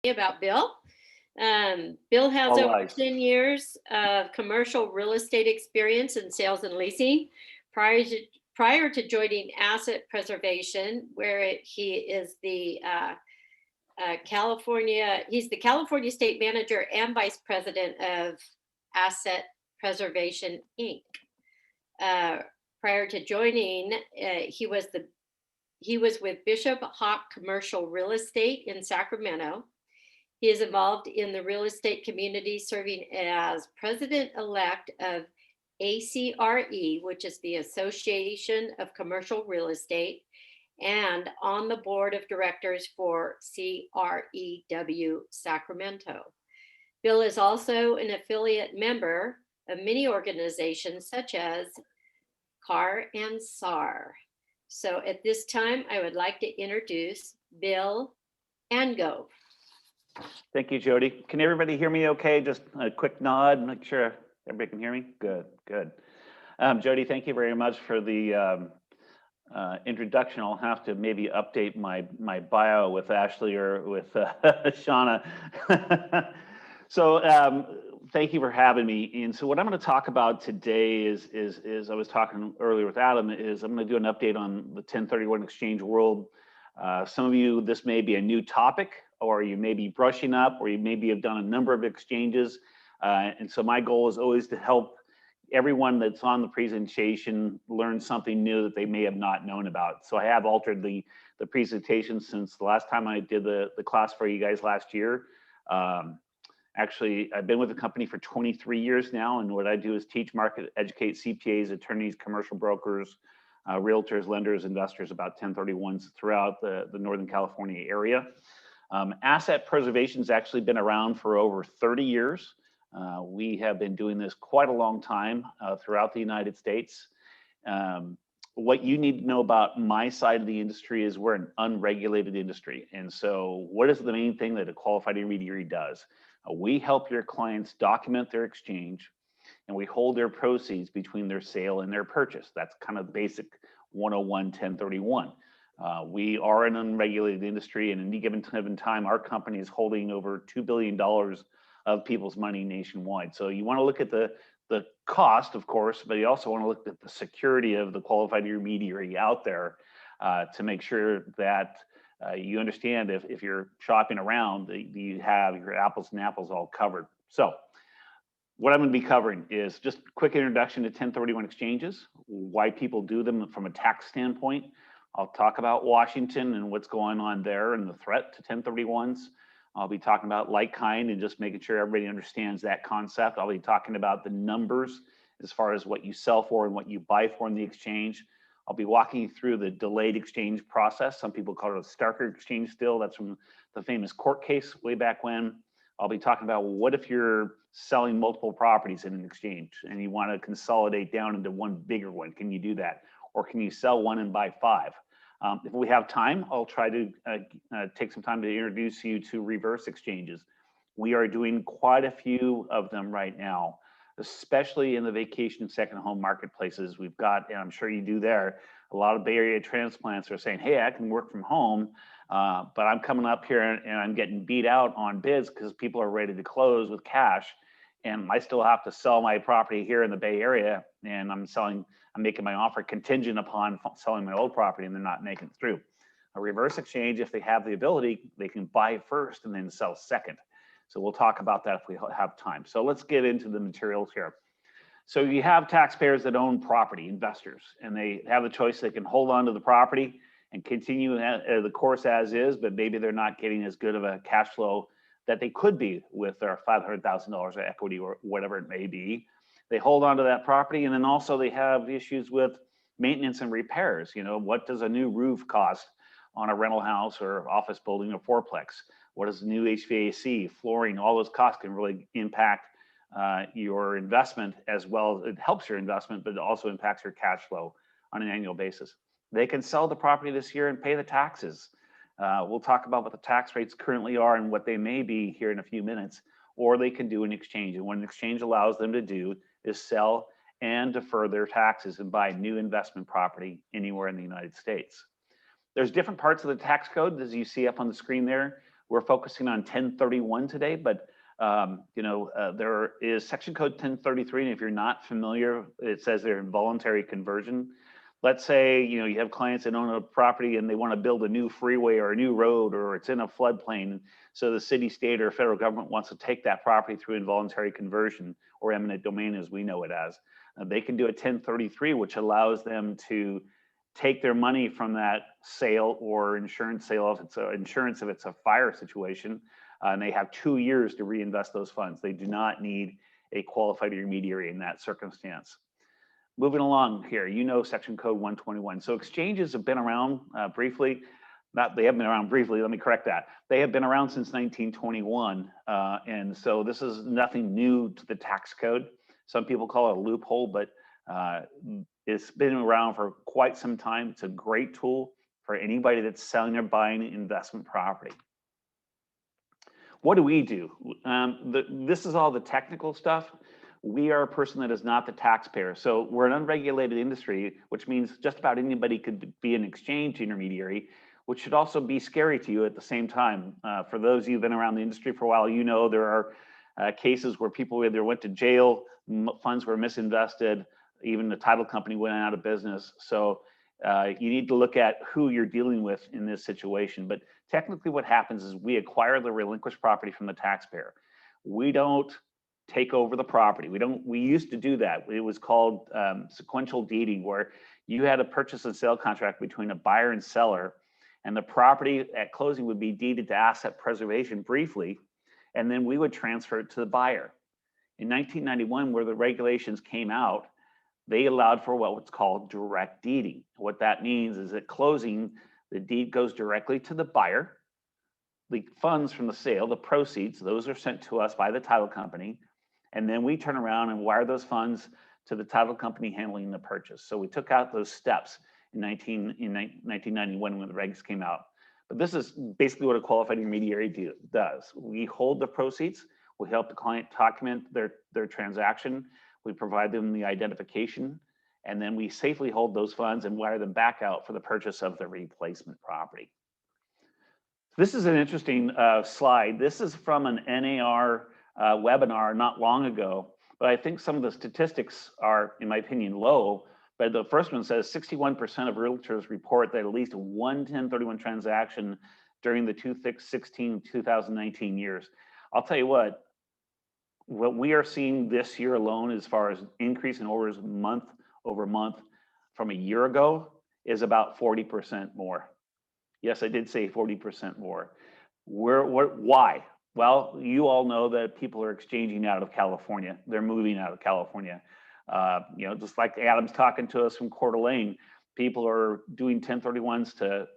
about Bill. Bill has All over lies. 10 years of commercial real estate experience in sales and leasing. Prior to, prior to joining asset preservation, where he is the he's the California State Manager and Vice President of Asset Preservation Inc. Uh, Prior to joining, he was with Bishop Hawk Commercial Real Estate in Sacramento. He is involved in the real estate community, serving as president elect of ACRE, which is the Association of Commercial Real Estate, and on the board of directors for CREW Sacramento. Bill is also an affiliate member of many organizations such as CAR and SAR. So at this time, I would like to introduce Bill Angove. Thank you, Jody. Can everybody hear me okay? Just a quick nod, make sure everybody can hear me. Good, good. Jody, thank you very much for the introduction. I'll have to maybe update my bio with Ashley or with Shauna. So thank you for having me. And so what I'm going to talk about today is I was talking earlier with Adam, is I'm going to do an update on the 1031 exchange world. Some of you, this may be a new topic, or you may be brushing up, or you maybe have done a number of exchanges. And so my goal is always to help everyone that's on the presentation learn something new that they may have not known about. So I have altered the presentation since the last time I did the class for you guys last year. Actually, I've been with the company for 23 years now, and what I do is teach, market, educate CPAs, attorneys, commercial brokers, realtors, lenders, investors about 1031s throughout the Northern California area. Asset preservation has actually been around for over 30 years. We have been doing this quite a long time throughout the United States. What you need to know about my side of the industry is we're an unregulated industry. And so what is the main thing that a qualified intermediary does? We help your clients document their exchange, and we hold their proceeds between their sale and their purchase. That's kind of basic 101 1031. We are an unregulated industry, and in any given time, our company is holding over $2 billion of people's money nationwide. So you want to look at the cost, of course, but you also want to look at the security of the qualified intermediary out there to make sure that you understand if you're shopping around, you have your apples and apples all covered. So what I'm going to be covering is just a quick introduction to 1031 exchanges, why people do them from a tax standpoint. I'll talk about Washington and what's going on there and the threat to 1031s. I'll be talking about like kind and just making sure everybody understands that concept. I'll be talking about the numbers as far as what you sell for and what you buy for in the exchange. I'll be walking you through the delayed exchange process. Some people call it a Starker exchange still. That's from the famous court case way back when. I'll be talking about what if you're selling multiple properties in an exchange and you want to consolidate down into one bigger one. Can you do that? Or can you sell one and buy five? If we have time, I'll try to take some time to introduce you to reverse exchanges. We are doing quite a few of them right now, especially in the vacation second home marketplaces. We've got, and I'm sure you do there, a lot of Bay Area transplants are saying, hey, I can work from home, but I'm coming up here and I'm getting beat out on bids because people are ready to close with cash. And I still have to sell my property here in the Bay Area, and I'm making my offer contingent upon selling my old property, and they're not making it through. A reverse exchange, if they have the ability, they can buy first and then sell second. So we'll talk about that if we have time. So let's get into the materials here. So you have taxpayers that own property, investors, and they have the choice. They can hold on to the property and continue the course as is, but maybe they're not getting as good of a cash flow that they could be with their $500,000 of equity or whatever it may be. They hold on to that property, and then also they have issues with maintenance and repairs. You know, what does a new roof cost on a rental house or office building or fourplex? What is the new HVAC, flooring? All those costs can really impact your investment, as well. It helps your investment, but it also impacts your cash flow on an annual basis. They can sell the property this year and pay the taxes. We'll talk about what the tax rates currently are and what they may be here in a few minutes, or they can do an exchange. And what an exchange allows them to do is sell and defer their taxes and buy new investment property anywhere in the United States. There's different parts of the tax code, as you see up on the screen there. We're focusing on 1031 today, but there is section code 1033, and if you're not familiar, it says they're involuntary conversion. Let's say, you have clients that own a property and they want to build a new freeway or a new road, or it's in a floodplain. So the city, state, or federal government wants to take that property through involuntary conversion, or eminent domain as we know it as. They can do a 1033, which allows them to take their money from that sale or insurance sale if it's a fire situation, and they have 2 years to reinvest those funds. They do not need a qualified intermediary in that circumstance. Moving along here, section code 121. So exchanges have been around briefly. They haven't been around briefly, let me correct that. They have been around since 1921. And so this is nothing new to the tax code. Some people call it a loophole, but it's been around for quite some time. It's a great tool for anybody that's selling or buying investment property. What do we do? This is all the technical stuff. We are a person that is not the taxpayer. So we're an unregulated industry, which means just about anybody could be an exchange intermediary, which should also be scary to you at the same time. For those of you who've been around the industry for a while, there are cases where people either went to jail, funds were misinvested, even the title company went out of business. So you need to look at who you're dealing with in this situation. But technically what happens is we acquire the relinquished property from the taxpayer. We don't take over the property. We used to do that. It was called sequential deeding, where you had a purchase and sale contract between a buyer and seller, and the property at closing would be deeded to asset preservation briefly, and then we would transfer it to the buyer. In 1991, where the regulations came out, they allowed for what's called direct deeding. What that means is at closing, the deed goes directly to the buyer. The funds from the sale, the proceeds, those are sent to us by the title company. And then we turn around and wire those funds to the title company handling the purchase. So we took out those steps in 1991 when the regs came out. But this is basically what a qualified intermediary does. We hold the proceeds. We help the client document their transaction. We provide them the identification, and then we safely hold those funds and wire them back out for the purchase of the replacement property. This is an interesting slide. This is from an NAR webinar not long ago, but I think some of the statistics are, in my opinion, low. But the first one says 61% of realtors report that at least one 1031 transaction during the 2016-2019 years. I'll tell you what we are seeing this year alone, as far as increase in orders month over month from a year ago, is about 40% more. Yes, I did say 40% more. Why? Well, you all know that people are exchanging out of California. They're moving out of California. Just like Adam's talking to us from Coeur d'Alene, people are doing 1031s to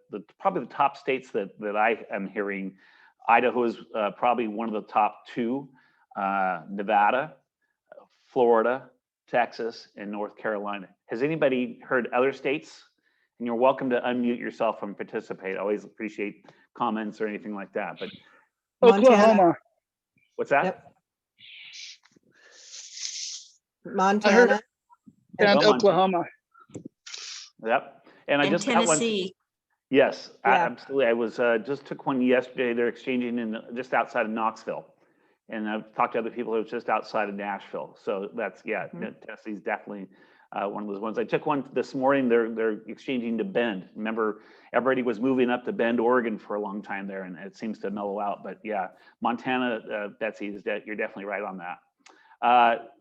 probably the top states that I am hearing. Idaho is probably one of the top two. Nevada, Florida, Texas, and North Carolina. Has anybody heard other states? And you're welcome to unmute yourself and participate. I always appreciate comments or anything like that. But Oklahoma. What's that? Yep. Montana. And Oklahoma. Yep. And I just Tennessee. got one. Yes, Yeah. absolutely. I was just took one yesterday. They're exchanging just outside of Knoxville. And I've talked to other people who are just outside of Nashville. So that's, Tennessee's definitely one of those ones. I took one this morning. They're exchanging to Bend. Remember, everybody was moving up to Bend, Oregon for a long time there, and it seems to mellow out. But yeah, Montana, Betsy, you're definitely right on that.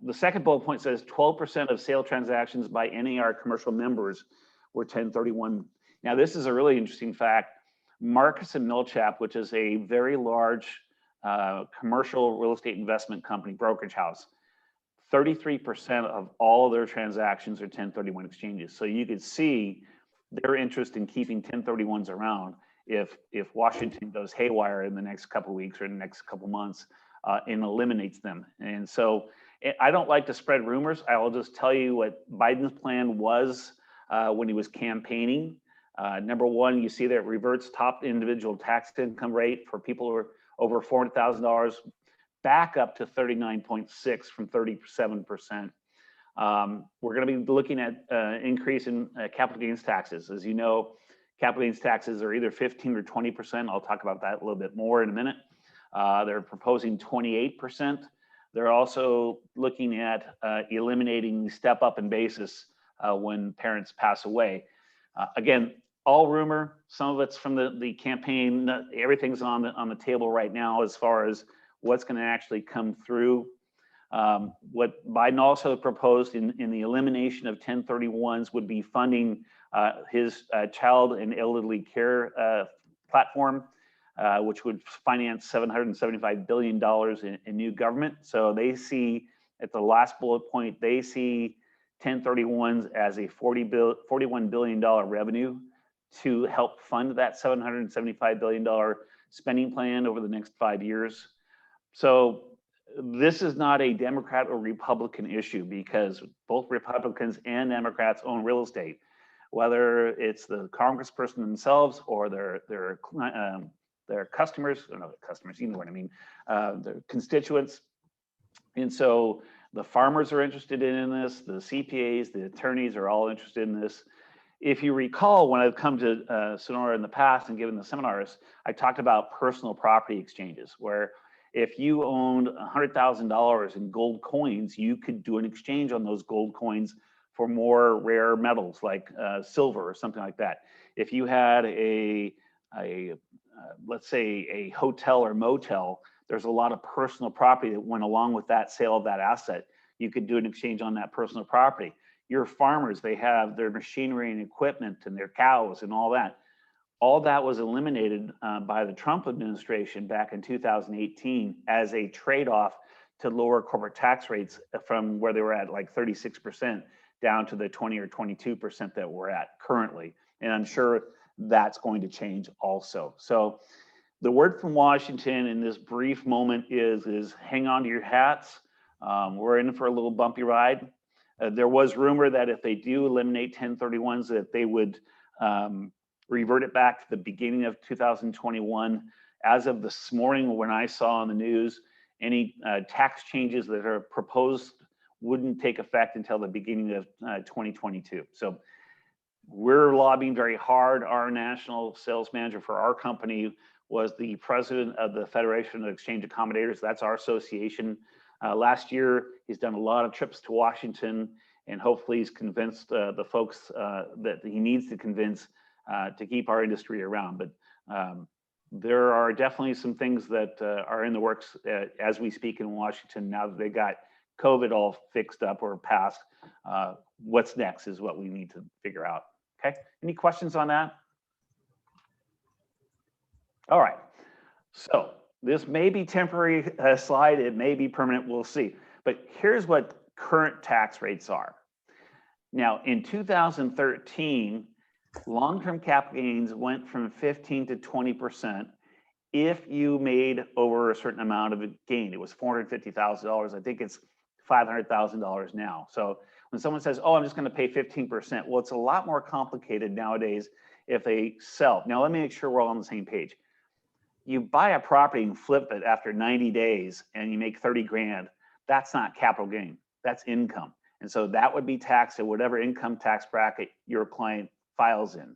The second bullet point says 12% of sale transactions by NAR commercial members were 1031. Now, this is a really interesting fact. Marcus and Millichap, which is a very large commercial real estate investment company, brokerage house, 33% of all of their transactions are 1031 exchanges. So you could see their interest in keeping 1031s around if Washington goes haywire in the next couple of weeks or in the next couple of months and eliminates them. And so I don't like to spread rumors. I will just tell you what Biden's plan was when he was campaigning. Number one, you see that it reverts top individual tax income rate for people who are over $400,000 back up to 39.6 from 37%. We're going to be looking at increase in capital gains taxes. As you know, Capital gains taxes are either 15 or 20%. I'll talk about that a little bit more in a minute. They're proposing 28%. They're also looking at eliminating step up in basis when parents pass away. Again, all rumor. Some of it's from the campaign. Everything's on the table right now as far as what's going to actually come through. What Biden also proposed in the elimination of 1031s would be funding his child and elderly care platform, which would finance $775 billion in new government. So they see, at the last bullet point, they see 1031s as a $41 billion revenue to help fund that $775 billion spending plan over the next 5 years. So this is not a Democrat or Republican issue, because both Republicans and Democrats own real estate, whether it's the congressperson themselves or their customers, or not customers, you know what I mean, their constituents. And so the farmers are interested in this, the CPAs, the attorneys are all interested in this. If you recall, when I've come to Sonora in the past and given the seminars, I talked about personal property exchanges, where if you owned $100,000 in gold coins, you could do an exchange on those gold coins for more rare metals like silver or something like that. If you had let's say a hotel or motel, there's a lot of personal property that went along with that sale of that asset. You could do an exchange on that personal property. Your farmers, they have their machinery and equipment and their cows and all that. All that was eliminated by the Trump administration back in 2018 as a trade-off to lower corporate tax rates from where they were at like 36% down to the 20 or 22% that we're at currently. And I'm sure that's going to change also. So the word from Washington in this brief moment is hang on to your hats. We're in for a little bumpy ride. There was rumor that if they do eliminate 1031s, that they would revert it back to the beginning of 2021. As of this morning, when I saw on the news, any tax changes that are proposed wouldn't take effect until the beginning of 2022. So we're lobbying very hard. Our national sales manager for our company was the president of the Federation of Exchange Accommodators. That's our association. Last year, he's done a lot of trips to Washington, and hopefully he's convinced the folks that he needs to convince to keep our industry around. But there are definitely some things that are in the works as we speak in Washington now that they got COVID all fixed up or passed. What's next is what we need to figure out. Okay, any questions on that? All right, so this may be temporary slide, it may be permanent, we'll see. But here's what current tax rates are. Now, in 2013, long-term capital gains went from 15 to 20% if you made over a certain amount of a gain. It was $450,000. I think it's $500,000 now. So when someone says, oh, I'm just going to pay 15%, well, it's a lot more complicated nowadays if they sell. Now, let me make sure we're all on the same page. You buy a property and flip it after 90 days and you make 30 grand. That's not capital gain, that's income. And so that would be taxed at whatever income tax bracket your client files in.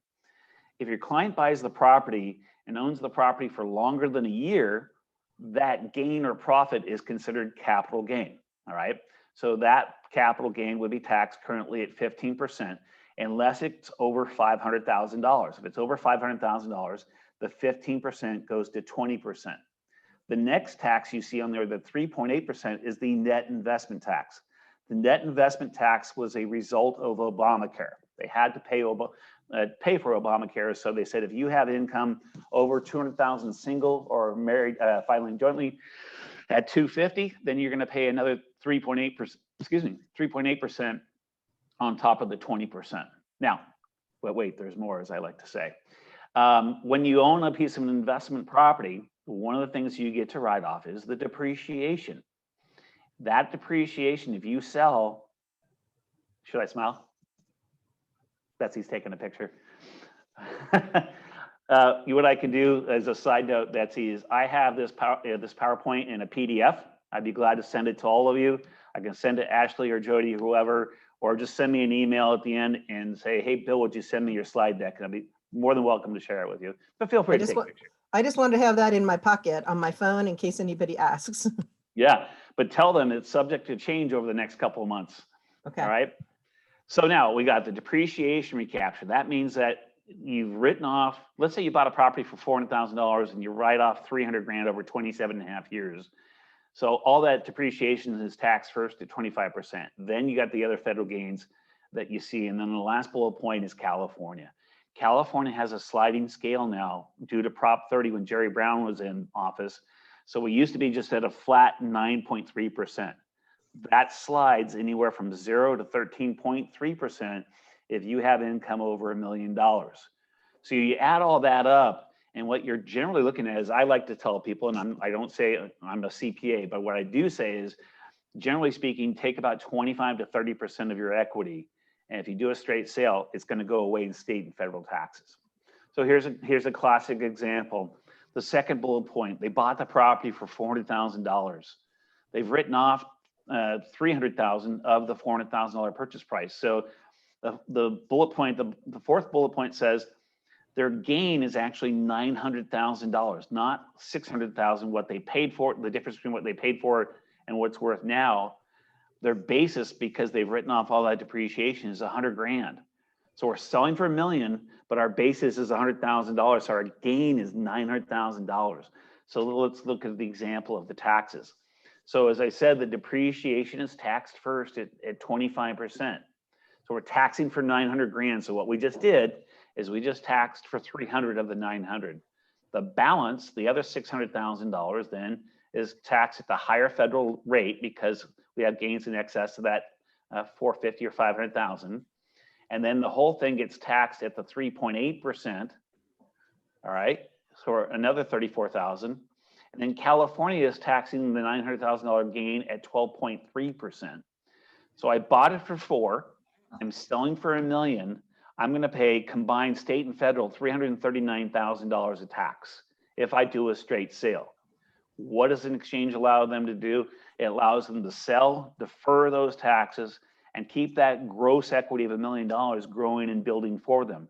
If your client buys the property and owns the property for longer than a year, that gain or profit is considered capital gain, all right? So that capital gain would be taxed currently at 15% unless it's over $500,000. If it's over $500,000, the 15% goes to 20%. The next tax you see on there, the 3.8%, is the net investment tax. The net investment tax was a result of Obamacare. They had to pay for Obamacare, so they said if you have income over 200,000 single or married, filing jointly at 250, then you're going to pay another 3.8% on top of the 20%. Now, but wait, there's more, as I like to say. When you own a piece of an investment property, one of the things you get to write off is the depreciation. That depreciation, if you sell, should I smile? Betsy's taking a picture. What I can do as a side note, Betsy, is I have this PowerPoint in a PDF. I'd be glad to send it to all of you. I can send it to Ashley or Jody or whoever, or just send me an email at the end and say, hey, Bill, would you send me your slide deck? And I'd be more than welcome to share it with you, but feel free to take a picture. I just wanted to have that in my pocket on my phone in case anybody asks. Yeah, but tell them it's subject to change over the next couple of months. Okay. All right. So now we got the depreciation recapture. That means that you've written off, let's say you bought a property for $400,000 and you write off 300 grand over 27 and a half years. So all that depreciation is taxed first at 25%. Then you got the other federal gains that you see. And then the last bullet point is California. California has a sliding scale now due to Prop 30 when Jerry Brown was in office. So we used to be just at a flat 9.3%. That slides anywhere from 0 to 13.3% if you have income over $1 million. So you add all that up, and what you're generally looking at is, I like to tell people, and I don't say I'm a CPA, but what I do say is, generally speaking, take about 25 to 30% of your equity. And if you do a straight sale, it's going to go away in state and federal taxes. So here's a classic example. The second bullet point, they bought the property for $400,000. They've written off $300,000 of the $400,000 purchase price. So the bullet point, the fourth bullet point says their gain is actually $900,000, not $600,000, what they paid for, the difference between what they paid for and what's worth now. Their basis, because they've written off all that depreciation, is 100 grand. So we're selling for $1 million, but our basis is $100,000. So our gain is $900,000. So let's look at the example of the taxes. So as I said, the depreciation is taxed first at 25%. So we're taxing for 900 grand. So what we just did is we just taxed for 300 of the 900. The balance, the other $600,000 then, is taxed at the higher federal rate because we have gains in excess of that 450 or 500,000. And then the whole thing gets taxed at the 3.8%. All right, so another 34,000. And then California is taxing the $900,000 gain at 12.3%. So I bought it for $4 million. I'm selling for $1 million. I'm going to pay combined state and federal $339,000 of tax if I do a straight sale. What does an exchange allow them to do? It allows them to sell, defer those taxes, and keep that gross equity of $1 million growing and building for them.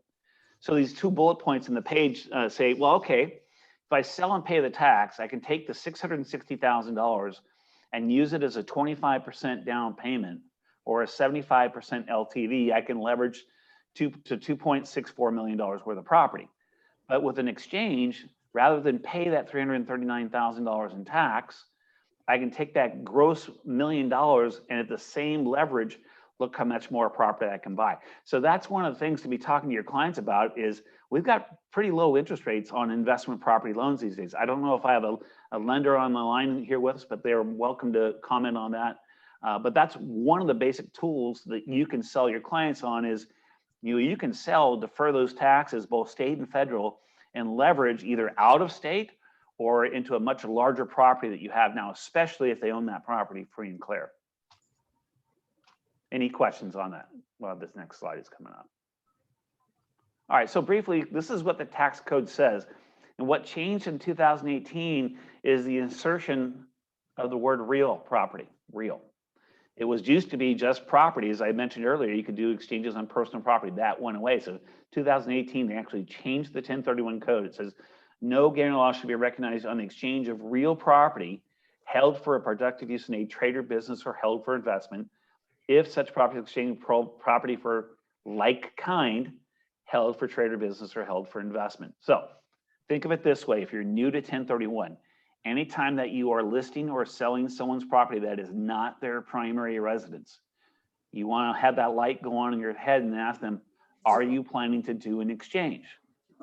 So these two bullet points in the page say, well, okay, if I sell and pay the tax, I can take the $660,000 and use it as a 25% down payment or a 75% LTV. I can leverage to $2.64 million worth of property. But with an exchange, rather than pay that $339,000 in tax, I can take that gross $1 million and at the same leverage, look how much more property I can buy. So that's one of the things to be talking to your clients about is we've got pretty low interest rates on investment property loans these days. I don't know if I have a lender on the line here with us, but they're welcome to comment on that. But that's one of the basic tools that you can sell your clients on is you can sell, defer those taxes, both state and federal, and leverage either out of state or into a much larger property that you have now, especially if they own that property free and clear. Any questions on that? Well, this next slide is coming up. All right, so briefly, this is what the tax code says. And what changed in 2018 is the insertion of the word real property, real. It was used to be just property. As I mentioned earlier, you could do exchanges on personal property. That went away. So 2018, they actually changed the 1031 code. It says, no guarantee law should be recognized on the exchange of real property held for a productive use in a trade or business or held for investment, if such property exchange property for like kind held for trade or business or held for investment. So think of it this way. If you're new to 1031, anytime that you are listing or selling someone's property that is not their primary residence, you want to have that light go on in your head and ask them, are you planning to do an exchange?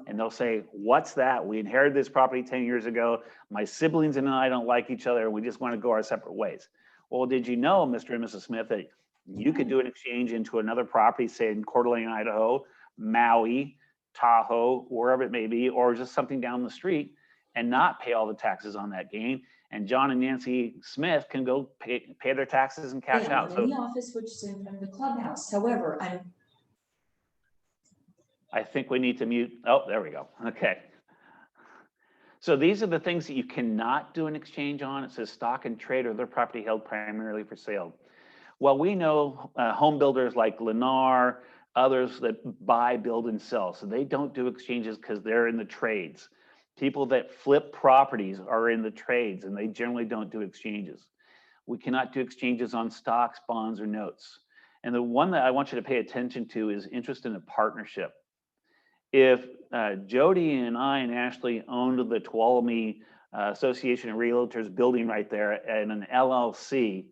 And they'll say, what's that? We inherited this property 10 years ago. My siblings and I don't like each other. And we just want to go our separate ways. Well, did you know, Mr. and Mrs. Smith, that you could do an exchange into another property, say in Coeur d'Alene, Idaho, Maui, Tahoe, wherever it may be, or just something down the street and not pay all the taxes on that gain. And John and Nancy Smith can go pay their taxes and cash out. In the office, which is in front of the clubhouse. However, I think we need to mute. Oh, there we go. Okay. So these are the things that you cannot do an exchange on. It says stock and trade or their property held primarily for sale. Well, we know home builders like Lennar, others that buy, build, and sell. So they don't do exchanges because they're in the trades. People that flip properties are in the trades, and they generally don't do exchanges. We cannot do exchanges on stocks, bonds, or notes. And the one that I want you to pay attention to is interest in a partnership. If Jody and I and Ashley owned the Tuolumne Association of Realtors building right there in an LLC,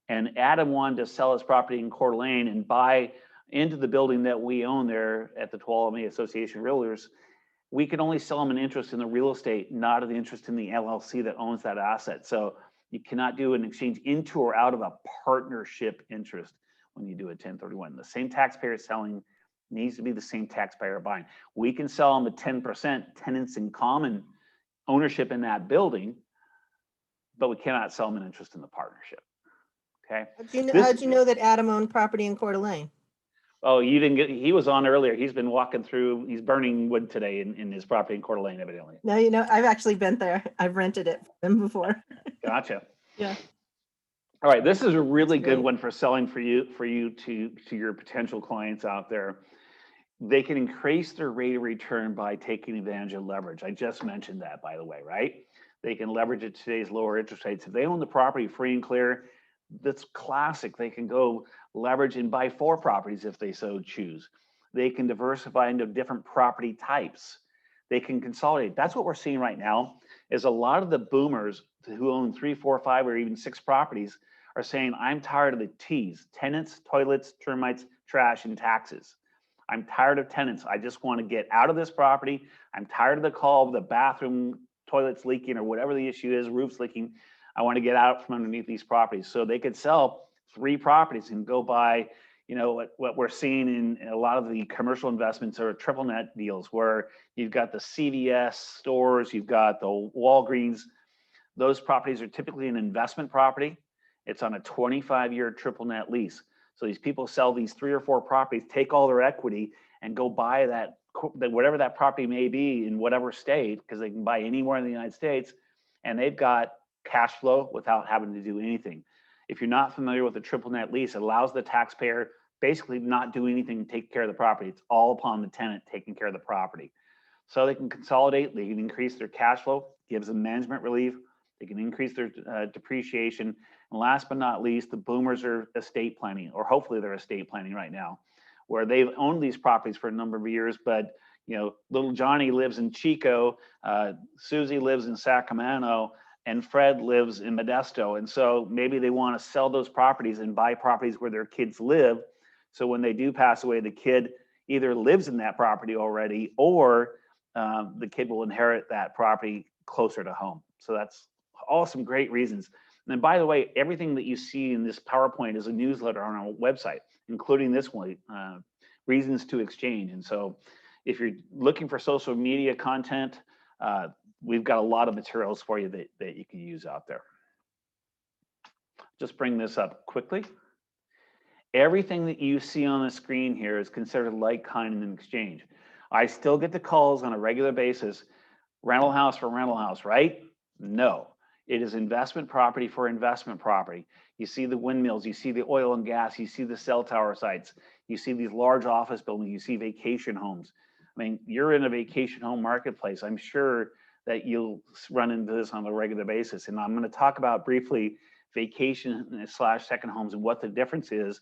and Adam wanted to sell his property in Coeur d'Alene and buy into the building that we own there at the Tuolumne Association of Realtors, we can only sell him an interest in the real estate, not an interest in the LLC that owns that asset. So you cannot do an exchange into or out of a partnership interest when you do a 1031. The same taxpayer selling needs to be the same taxpayer buying. We can sell them a 10% tenants in common ownership in that building, but we cannot sell them an interest in the partnership. Okay. How'd you know that Adam owned property in Coeur d'Alene? Oh, you didn't get, he was on earlier. He's been walking through, he's burning wood today in his property in Coeur d'Alene, evidently. No, I've actually been there. I've rented it from him before. Gotcha. Yeah. All right, this is a really That's good great. one for selling for you to your potential clients out there. They can increase their rate of return by taking advantage of leverage. I just mentioned that, by the way, right? They can leverage at today's lower interest rates. If they own the property free and clear, that's classic. They can go leverage and buy 4 properties if they so choose. They can diversify into different property types. They can consolidate. That's what we're seeing right now is a lot of the boomers who own 3, 4, 5, or even 6 properties are saying, I'm tired of the T's, tenants, toilets, termites, trash, and taxes. I'm tired of tenants. I just want to get out of this property. I'm tired of the call of the bathroom toilets leaking or whatever the issue is, roofs leaking. I want to get out from underneath these properties. So they could sell 3 properties and go buy, you know, what we're seeing in a lot of the commercial investments are triple net deals where you've got the CVS stores, you've got the Walgreens. Those properties are typically an investment property. It's on a 25-year triple net lease. So these people sell these 3 or 4 properties, take all their equity and go buy that, whatever that property may be in whatever state, because they can buy anywhere in the United States, and they've got cash flow without having to do anything. If you're not familiar with the triple net lease, it allows the taxpayer basically not do anything to take care of the property. It's all upon the tenant taking care of the property. So they can consolidate, they can increase their cash flow, gives them management relief, they can increase their depreciation. And last but not least, the boomers are estate planning, or hopefully they're estate planning right now, where they've owned these properties for a number of years, but you know, little Johnny lives in Chico, Susie lives in Sacramento, and Fred lives in Modesto. And so maybe they want to sell those properties and buy properties where their kids live. So when they do pass away, the kid either lives in that property already, or the kid will inherit that property closer to home. So that's all some great reasons. And by the way, everything that you see in this PowerPoint is a newsletter on our website, including this one, Reasons to Exchange. And so if you're looking for social media content, we've got a lot of materials for you that you can use out there. Just bring this up quickly. Everything that you see on the screen here is considered like, kind, and exchange. I still get the calls on a regular basis, rental house for rental house, right? No, it is investment property for investment property. You see the windmills, you see the oil and gas, you see the cell tower sites, you see these large office buildings, you see vacation homes. I mean, you're in a vacation home marketplace. I'm sure that you'll run into this on a regular basis. And I'm going to talk about briefly vacation / second homes and what the difference is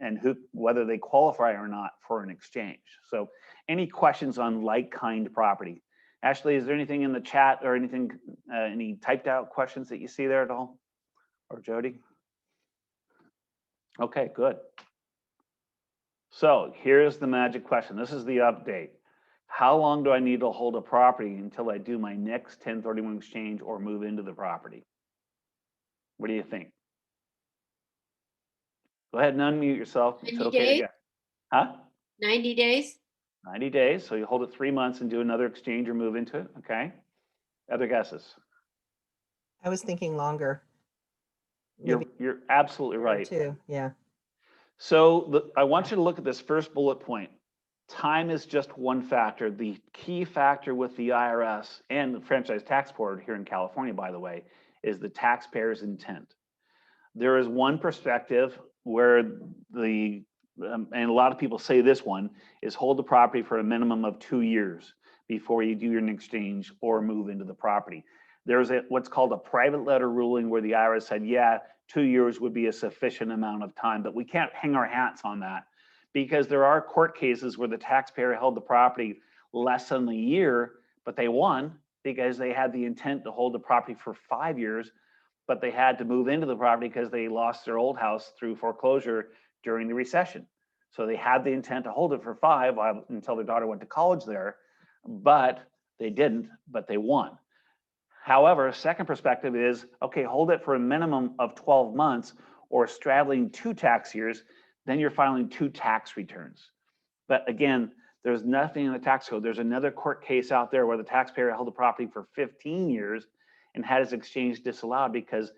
and whether they qualify or not for an exchange. So any questions on like-kind property? Ashley, is there anything in the chat or anything, any typed out questions that you see there at all? Or Jody? Okay, good. So here's the magic question. This is the update. How long do I need to hold a property until I do my next 1031 exchange or move into the property? What do you think? Go ahead and unmute yourself. It's 90 okay to days? get. Huh? 90 days? 90 days. So you hold it 3 months and do another exchange or move into it. Okay. Other guesses? I was thinking longer. You're absolutely right. Too. Yeah. So I want you to look at this first bullet point. Time is just one factor. The key factor with the IRS and the Franchise Tax Board here in California, by the way, is the taxpayer's intent. There is one perspective where the and a lot of people say this one, is hold the property for a minimum of 2 years before you do your exchange or move into the property. There's what's called a private letter ruling where the IRS said, yeah, 2 years would be a sufficient amount of time, but we can't hang our hats on that because there are court cases where the taxpayer held the property less than a year, but they won because they had the intent to hold the property for 5 years, but they had to move into the property because they lost their old house through foreclosure during the recession. So they had the intent to hold it for 5 until their daughter went to college there, but they didn't, but they won. However, second perspective is, okay, hold it for a minimum of 12 months or straddling 2 tax years, then you're filing 2 tax returns. But again, there's nothing in the tax code. There's another court case out there where the taxpayer held the property for 15 years and had his exchange disallowed because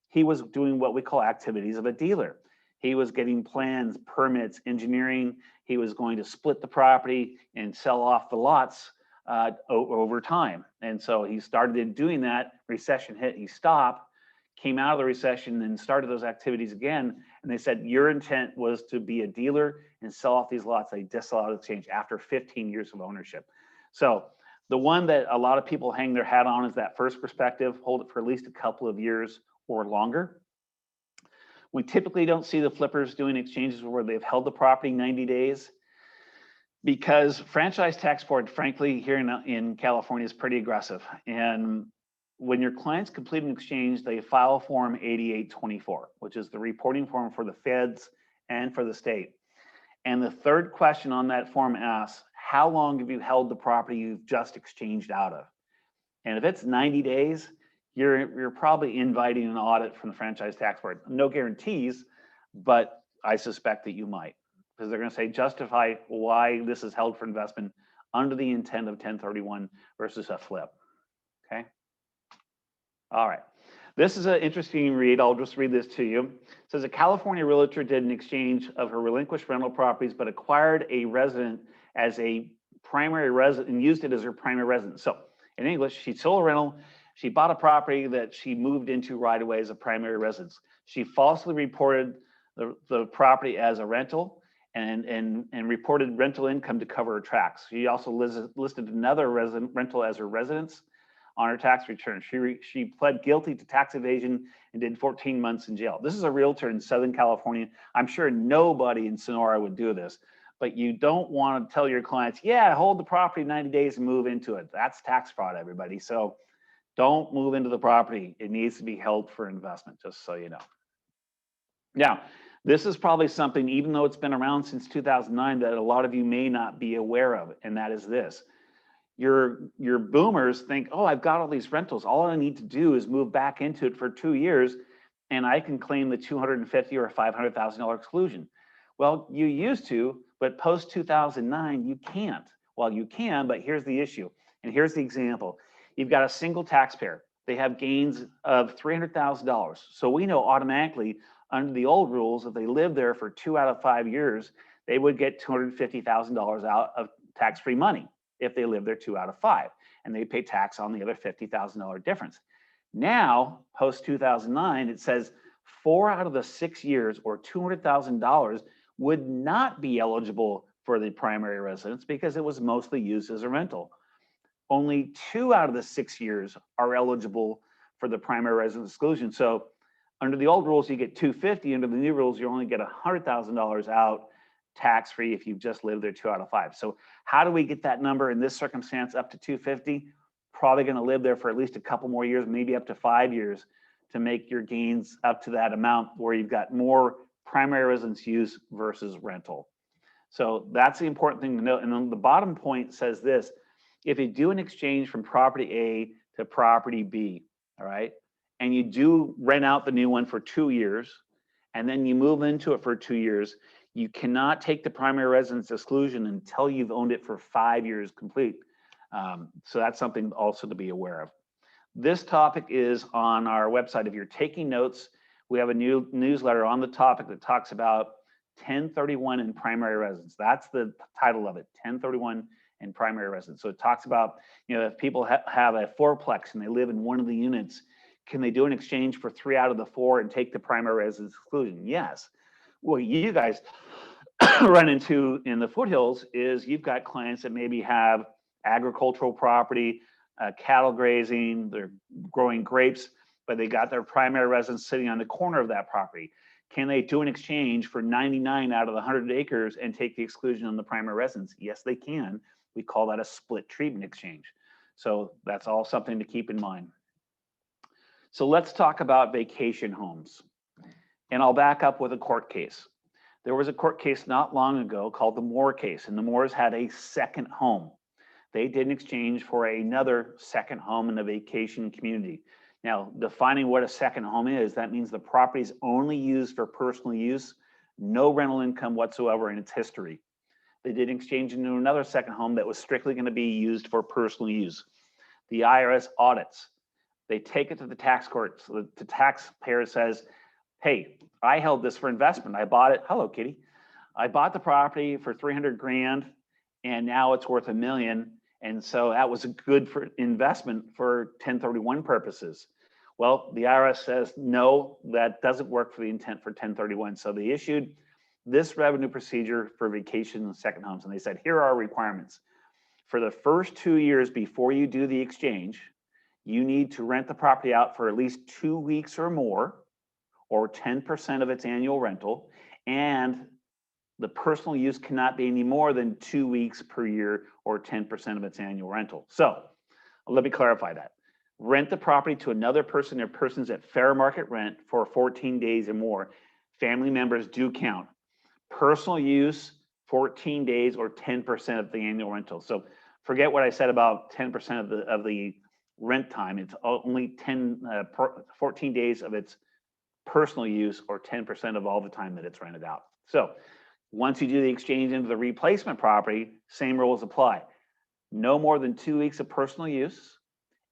he was doing what we call activities of a dealer. He was getting plans, permits, engineering. He was going to split the property and sell off the lots over time. And so he started doing that. Recession hit, he stopped, came out of the recession and started those activities again. And they said, your intent was to be a dealer and sell off these lots. They disallowed exchange after 15 years of ownership. So the one that a lot of people hang their hat on is that first perspective, hold it for at least a couple of years or longer. We typically don't see the flippers doing exchanges where they've held the property 90 days because franchise tax board, frankly, here in California is pretty aggressive. And when your clients complete an exchange, they file Form 8824, which is the reporting form for the feds and for the state. And the third question on that form asks, how long have you held the property you've just exchanged out of? And if it's 90 days, you're probably inviting an audit from the franchise tax board. No guarantees, but I suspect that you might, because they're going to say justify why this is held for investment under the intent of 1031 versus a flip. Okay. All right. This is an interesting read. I'll just read this to you. It says a California realtor did an exchange of her relinquished rental properties, but acquired a resident as a primary resident and used it as her primary residence. So in English, she sold a rental. She bought a property that she moved into right away as a primary residence. She falsely reported the property as a rental and reported rental income to cover her tax. She also listed another rental as her residence on her tax return. She pled guilty to tax evasion and did 14 months in jail. This is a realtor in Southern California. I'm sure nobody in Sonora would do this, but you don't want to tell your clients, yeah, hold the property 90 days and move into it. That's tax fraud, everybody. So don't move into the property. It needs to be held for investment, just so you know. Now, this is probably something, even though it's been around since 2009, that a lot of you may not be aware of, and that is this. Your boomers think, oh, I've got all these rentals. All I need to do is move back into it for 2 years, and I can claim the $250,000 or $500,000 exclusion. Well, you used to, but post 2009, you can't. Well, you can, but here's the issue, and here's the example. You've got a single taxpayer. They have gains of $300,000. So we know automatically under the old rules, if they live there for 2 out of 5 years, they would get $250,000 out of tax-free money if they live there 2 out of 5, and they pay tax on the other $50,000 difference. Now, post 2009, it says 4 out of the 6 years or $200,000 would not be eligible for the primary residence because it was mostly used as a rental. Only 2 out of the 6 years are eligible for the primary residence exclusion. So under the old rules, you get $250,000. Under the new rules, you only get $100,000 out tax-free if you've just lived there 2 out of 5. So how do we get that number in this circumstance up to $250,000? Probably going to live there for at least a couple more years, maybe up to 5 years to make your gains up to that amount where you've got more primary residence use versus rental. So that's the important thing to note. And then the bottom point says this: if you do an exchange from property A to property B, all right, and you do rent out the new one for 2 years, and then you move into it for 2 years, you cannot take the primary residence exclusion until you've owned it for 5 years complete. So that's something also to be aware of. This topic is on our website. If you're taking notes, we have a new newsletter on the topic that talks about 1031 and primary residence. That's the title of it, 1031 and primary residence. So it talks about, you know, if people have a fourplex and they live in one of the units, can they do an exchange for 3 out of the 4 and take the primary residence exclusion? Yes. Well, you guys run into in the foothills is you've got clients that maybe have agricultural property, cattle grazing, they're growing grapes, but they got their primary residence sitting on the corner of that property. Can they do an exchange for 99 out of the 100 acres and take the exclusion on the primary residence? Yes, they can. We call that a split treatment exchange. So that's all something to keep in mind. So let's talk about vacation homes. And I'll back up with a court case. There was a court case not long ago called the Moore case, and the Moores had a second home. They did an exchange for another second home in the vacation community. Now, defining what a second home is, that means the property is only used for personal use, no rental income whatsoever in its history. They did exchange into another second home that was strictly going to be used for personal use. The IRS audits. They take it to the tax court. So the taxpayer says, hey, I held this for investment. I bought it. Hello, Kitty. I bought the property for 300 grand and now it's worth $1 million. And so that was a good for investment for 1031 purposes. Well, the IRS says, no, that doesn't work for the intent for 1031. So they issued this revenue procedure for vacation and second homes. And they said, here are our requirements. For the first 2 years before you do the exchange, you need to rent the property out for at least 2 weeks or more, or 10% of its annual rental. And the personal use cannot be any more than 2 weeks per year or 10% of its annual rental. So let me clarify that. Rent the property to another person or persons at fair market rent for 14 days or more. Family members do count. Personal use, 14 days or 10% of the annual rental. So forget what I said about 10% of the rent time. It's only 14 days of its personal use or 10% of all the time that it's rented out. So once you do the exchange into the replacement property, same rules apply. No more than 2 weeks of personal use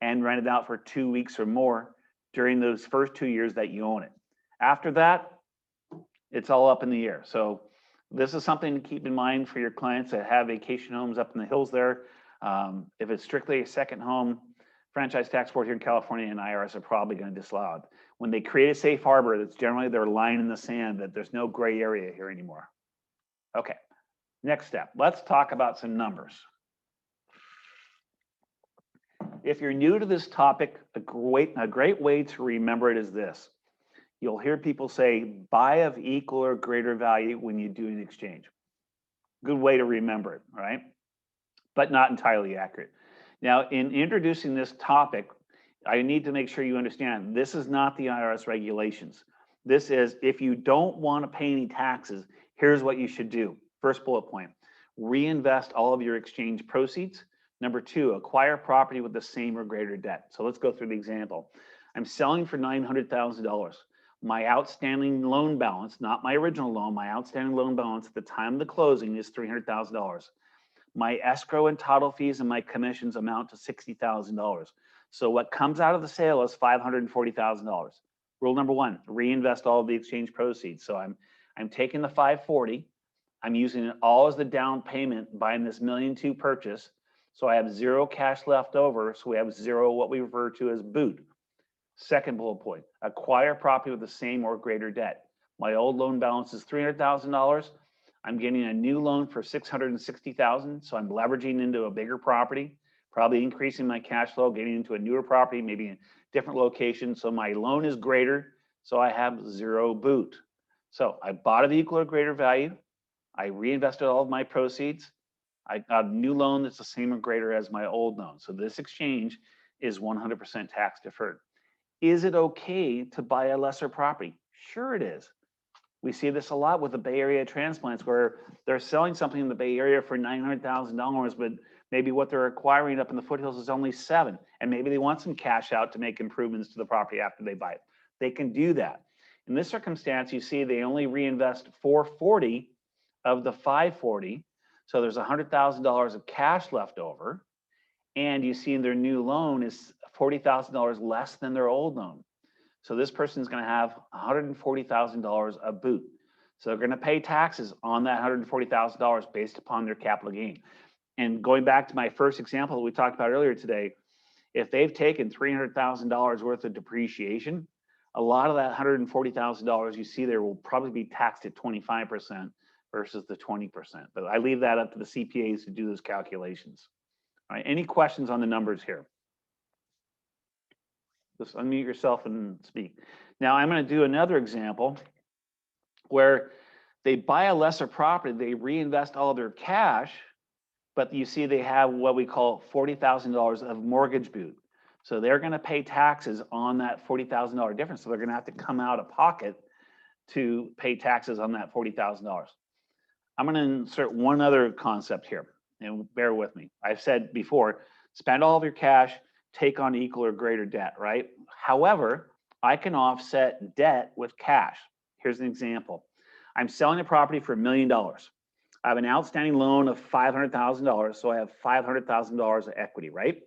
and rent it out for 2 weeks or more during those first 2 years that you own it. After that, it's all up in the air. So this is something to keep in mind for your clients that have vacation homes up in the hills there. If it's strictly a second home, Franchise Tax Board here in California and IRS are probably going to disallow it. When they create a safe harbor, that's generally their line in the sand that there's no gray area here anymore. Okay, next step. Let's talk about some numbers. If you're new to this topic, a great way to remember it is this. You'll hear people say, buy of equal or greater value when you do an exchange. Good way to remember it, right? But not entirely accurate. Now, in introducing this topic, I need to make sure you understand this is not the IRS regulations. This is, if you don't want to pay any taxes, here's what you should do. First bullet point, reinvest all of your exchange proceeds. Number two, acquire property with the same or greater debt. So let's go through the example. I'm selling for $900,000. My outstanding loan balance, not my original loan, my outstanding loan balance at the time of the closing is $300,000. My escrow and title fees and my commissions amount to $60,000. So what comes out of the sale is $540,000. Rule number one, reinvest all of the exchange proceeds. So I'm taking the $540, I'm using it all as the down payment buying this $1.2 million purchase. So I have zero cash left over. So we have zero, what we refer to as boot. Second bullet point, acquire property with the same or greater debt. My old loan balance is $300,000. I'm getting a new loan for $660,000. So I'm leveraging into a bigger property, probably increasing my cash flow, getting into a newer property, maybe in a different location. So my loan is greater. So I have zero boot. So I bought at equal or greater value. I reinvested all of my proceeds. I got a new loan that's the same or greater as my old loan. So this exchange is 100% tax deferred. Is it okay to buy a lesser property? Sure it is. We see this a lot with the Bay Area transplants where they're selling something in the Bay Area for $900,000, but maybe what they're acquiring up in the foothills is only $7,000, and maybe they want some cash out to make improvements to the property after they buy it. They can do that. In this circumstance, you see they only reinvest $440 of the $540, so there's $100,000 of cash left over, and you see their new loan is $40,000 less than their old loan. So this person's going to have $140,000 of boot. So they're going to pay taxes on that $140,000 based upon their capital gain. And going back to my first example that we talked about earlier today, if they've taken $300,000 worth of depreciation, a lot of that $140,000 you see there will probably be taxed at 25%, versus the 20%. But I leave that up to the CPAs to do those calculations. All right, any questions on the numbers here? Just unmute yourself and speak. Now I'm going to do another example where they buy a lesser property, they reinvest all of their cash, but you see they have what we call $40,000 of mortgage boot. So they're going to pay taxes on that $40,000 difference. So they're going to have to come out of pocket to pay taxes on that $40,000. I'm going to insert one other concept here, and bear with me. I've said before, spend all of your cash, take on equal or greater debt, right? However, I can offset debt with cash. Here's an example. I'm selling a property for $1 million. I have an outstanding loan of $500,000, so I have $500,000 of equity, right?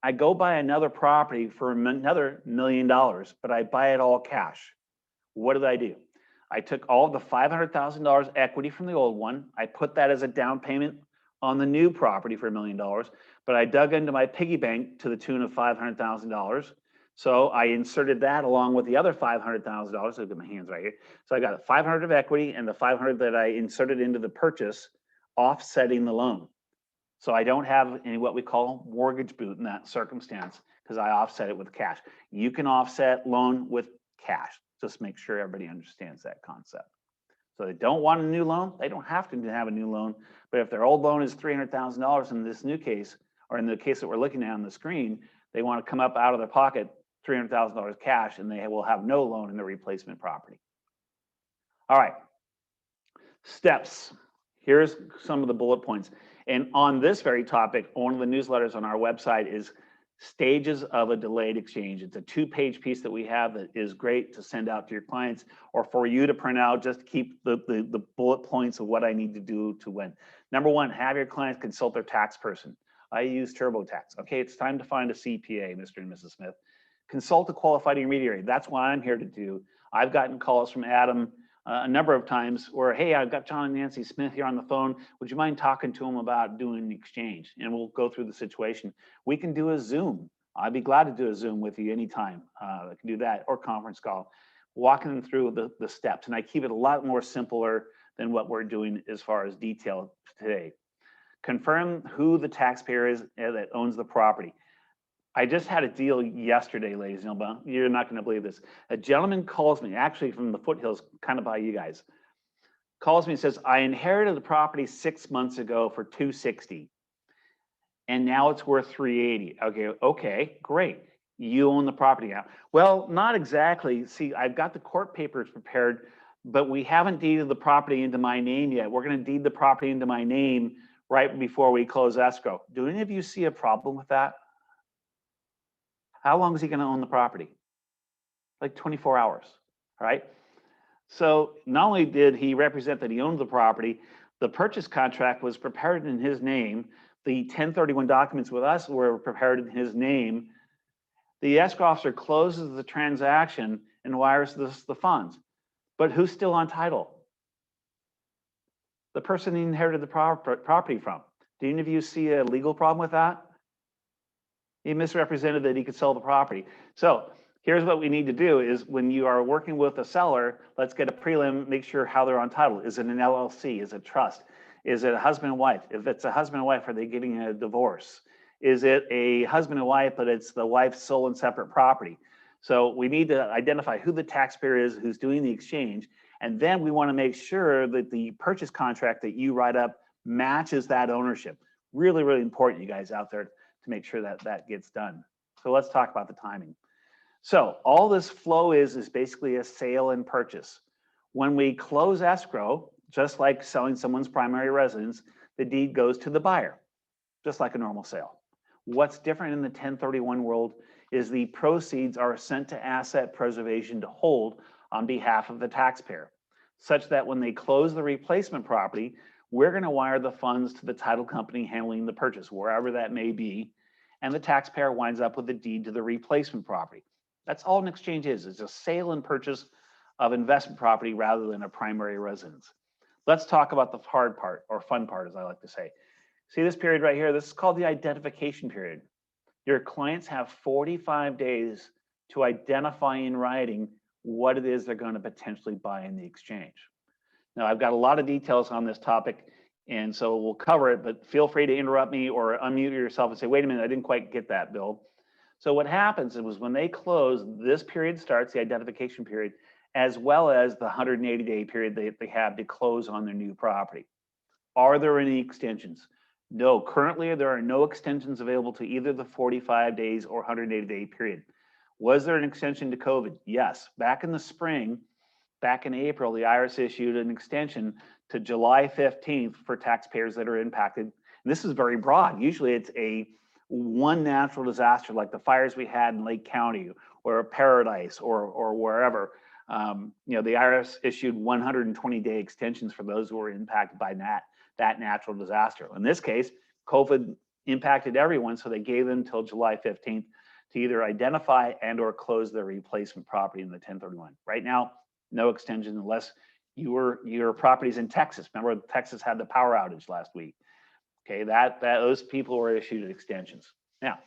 I go buy another property for another $1 million, but I buy it all cash. What did I do? I took all the $500,000 equity from the old one. I put that as a down payment on the new property for $1 million, but I dug into my piggy bank to the tune of $500,000. So I inserted that along with the other $500,000. Look at my hands right here. So I got 500 of equity and the 500 that I inserted into the purchase, offsetting the loan. So I don't have any what we call mortgage boot in that circumstance because I offset it with cash. You can offset loan with cash. Just make sure everybody understands that concept. So they don't want a new loan. They don't have to have a new loan. But if their old loan is $300,000 in this new case, or in the case that we're looking at on the screen, they want to come up out of their pocket $300,000 cash and they will have no loan in the replacement property. All right, steps. Here's some of the bullet points. And on this very topic, one of the newsletters on our website is stages of a delayed exchange. It's a 2-page piece that we have that is great to send out to your clients or for you to print out, just to keep the bullet points of what I need to do to when. Number one, have your clients consult their tax person. I use TurboTax. Okay, it's time to find a CPA, Mr. and Mrs. Smith. Consult a qualified intermediary. That's what I'm here to do. I've gotten calls from Adam a number of times where, hey, I've got John and Nancy Smith here on the phone. Would you mind talking to them about doing the exchange? And we'll go through the situation. We can do a Zoom. I'd be glad to do a Zoom with you anytime. I can do that, or conference call, walking them through the steps. And I keep it a lot more simpler than what we're doing as far as detail today. Confirm who the taxpayer is that owns the property. I just had a deal yesterday, ladies and gentlemen. You're not going to believe this. A gentleman calls me, actually from the foothills, kind of by you guys, calls me and says, I inherited the property 6 months ago for $260, and now it's worth $380. Okay, great. You own the property now. Well, not exactly. See, I've got the court papers prepared, but we haven't deeded the property into my name yet. We're going to deed the property into my name right before we close escrow. Do any of you see a problem with that? How long is he going to own the property? Like 24 hours, all right? So not only did he represent that he owned the property, the purchase contract was prepared in his name. The 1031 documents with us were prepared in his name. The escrow officer closes the transaction and wires the funds. But who's still on title? The person he inherited the property from. Do any of you see a legal problem with that? He misrepresented that he could sell the property. So here's what we need to do is when you are working with a seller, let's get a prelim, make sure how they're on title. Is it an LLC? Is it trust? Is it a husband and wife? If it's a husband and wife, are they getting a divorce? Is it a husband and wife, but it's the wife's sole and separate property? So we need to identify who the taxpayer is who's doing the exchange. And then we want to make sure that the purchase contract that you write up matches that ownership. Really, really important, you guys out there, to make sure that that gets done. So let's talk about the timing. So all this flow is basically a sale and purchase. When we close escrow, just like selling someone's primary residence, the deed goes to the buyer, just like a normal sale. What's different in the 1031 world is the proceeds are sent to asset preservation to hold on behalf of the taxpayer, such that when they close the replacement property, we're going to wire the funds to the title company handling the purchase, wherever that may be, and the taxpayer winds up with the deed to the replacement property. That's all an exchange is. It's a sale and purchase of investment property rather than a primary residence. Let's talk about the hard part, or fun part, as I like to say. See this period right here? This is called the identification period. Your clients have 45 days to identify in writing what it is they're going to potentially buy in the exchange. Now, I've got a lot of details on this topic, and so we'll cover it, but feel free to interrupt me or unmute yourself and say, wait a minute, I didn't quite get that, Bill. So what happens is when they close, this period starts, the identification period, as well as the 180-day period they have to close on their new property. Are there any extensions? No, currently there are no extensions available to either the 45 days or 180-day period. Was there an extension to COVID? Yes. Back in the spring, back in April, the IRS issued an extension to July 15th for taxpayers that are impacted. And this is very broad. Usually it's one natural disaster like the fires we had in Lake County or Paradise or wherever. The IRS issued 120-day extensions for those who were impacted by that natural disaster. In this case, COVID impacted everyone, so they gave them until July 15th to either identify and or close their replacement property in the 1031. Right now, no extension unless your property's in Texas. Remember, Texas had the power outage last week. Okay, those people were issued extensions. Now,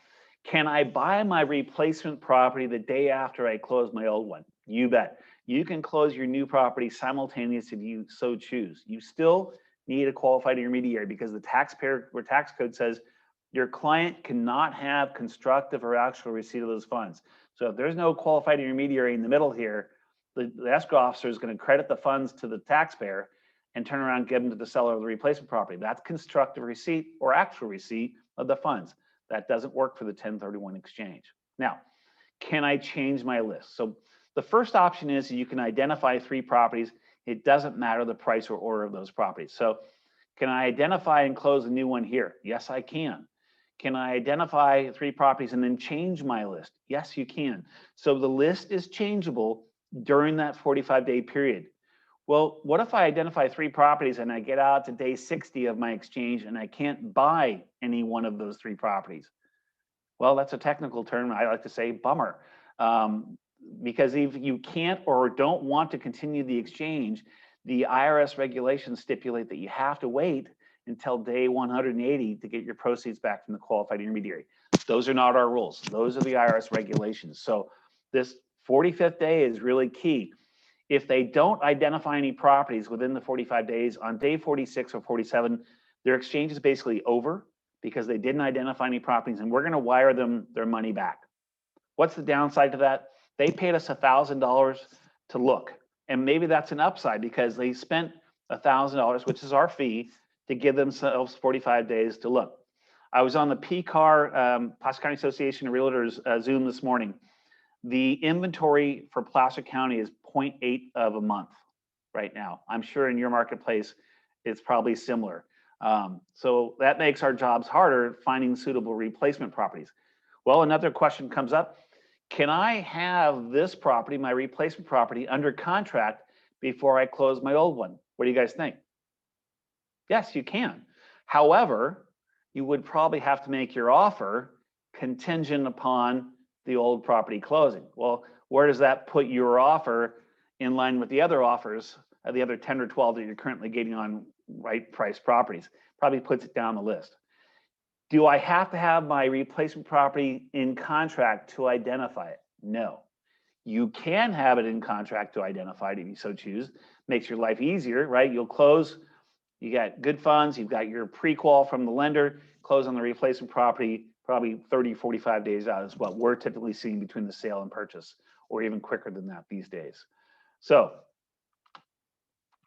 can I buy my replacement property the day after I close my old one? You bet. You can close your new property simultaneously if you so choose. You still need a qualified intermediary because the tax code says your client cannot have constructive or actual receipt of those funds. So if there's no qualified intermediary in the middle here, the escrow officer is going to credit the funds to the taxpayer and turn around and give them to the seller of the replacement property. That's constructive receipt or actual receipt of the funds. That doesn't work for the 1031 exchange. Now, can I change my list? So the first option is you can identify 3 properties. It doesn't matter the price or order of those properties. So can I identify and close a new one here? Yes, I can. Can I identify 3 properties and then change my list? Yes, you can. So the list is changeable during that 45-day period. Well, what if I identify 3 properties and I get out to day 60 of my exchange and I can't buy any one of those 3 properties? Well, that's a technical term. I like to say bummer. Because if you can't or don't want to continue the exchange, the IRS regulations stipulate that you have to wait until day 180 to get your proceeds back from the qualified intermediary. Those are not our rules. Those are the IRS regulations. So this 45th day is really key. If they don't identify any properties within the 45 days, on day 46 or 47, their exchange is basically over because they didn't identify any properties, and we're going to wire them their money back. What's the downside to that? They paid us $1,000 to look, and maybe that's an upside because they spent $1,000, which is our fee, to give themselves 45 days to look. I was on the PCAR, Placer County Association of Realtors Zoom this morning. The inventory for Placer County is 0.8 of a month right now. I'm sure in your marketplace, it's probably similar. So that makes our jobs harder finding suitable replacement properties. Well, another question comes up. Can I have this property, my replacement property, under contract before I close my old one? What do you guys think? Yes, you can. However, you would probably have to make your offer contingent upon the old property closing. Well, where does that put your offer in line with the other offers, the other 10 or 12 that you're currently getting on right price properties? Probably puts it down the list. Do I have to have my replacement property in contract to identify it? No. You can have it in contract to identify it if you so choose. Makes your life easier, right? You'll close, you got good funds, you've got your pre-qual from the lender, close on the replacement property probably 30, 45 days out is what we're typically seeing between the sale and purchase, or even quicker than that these days. So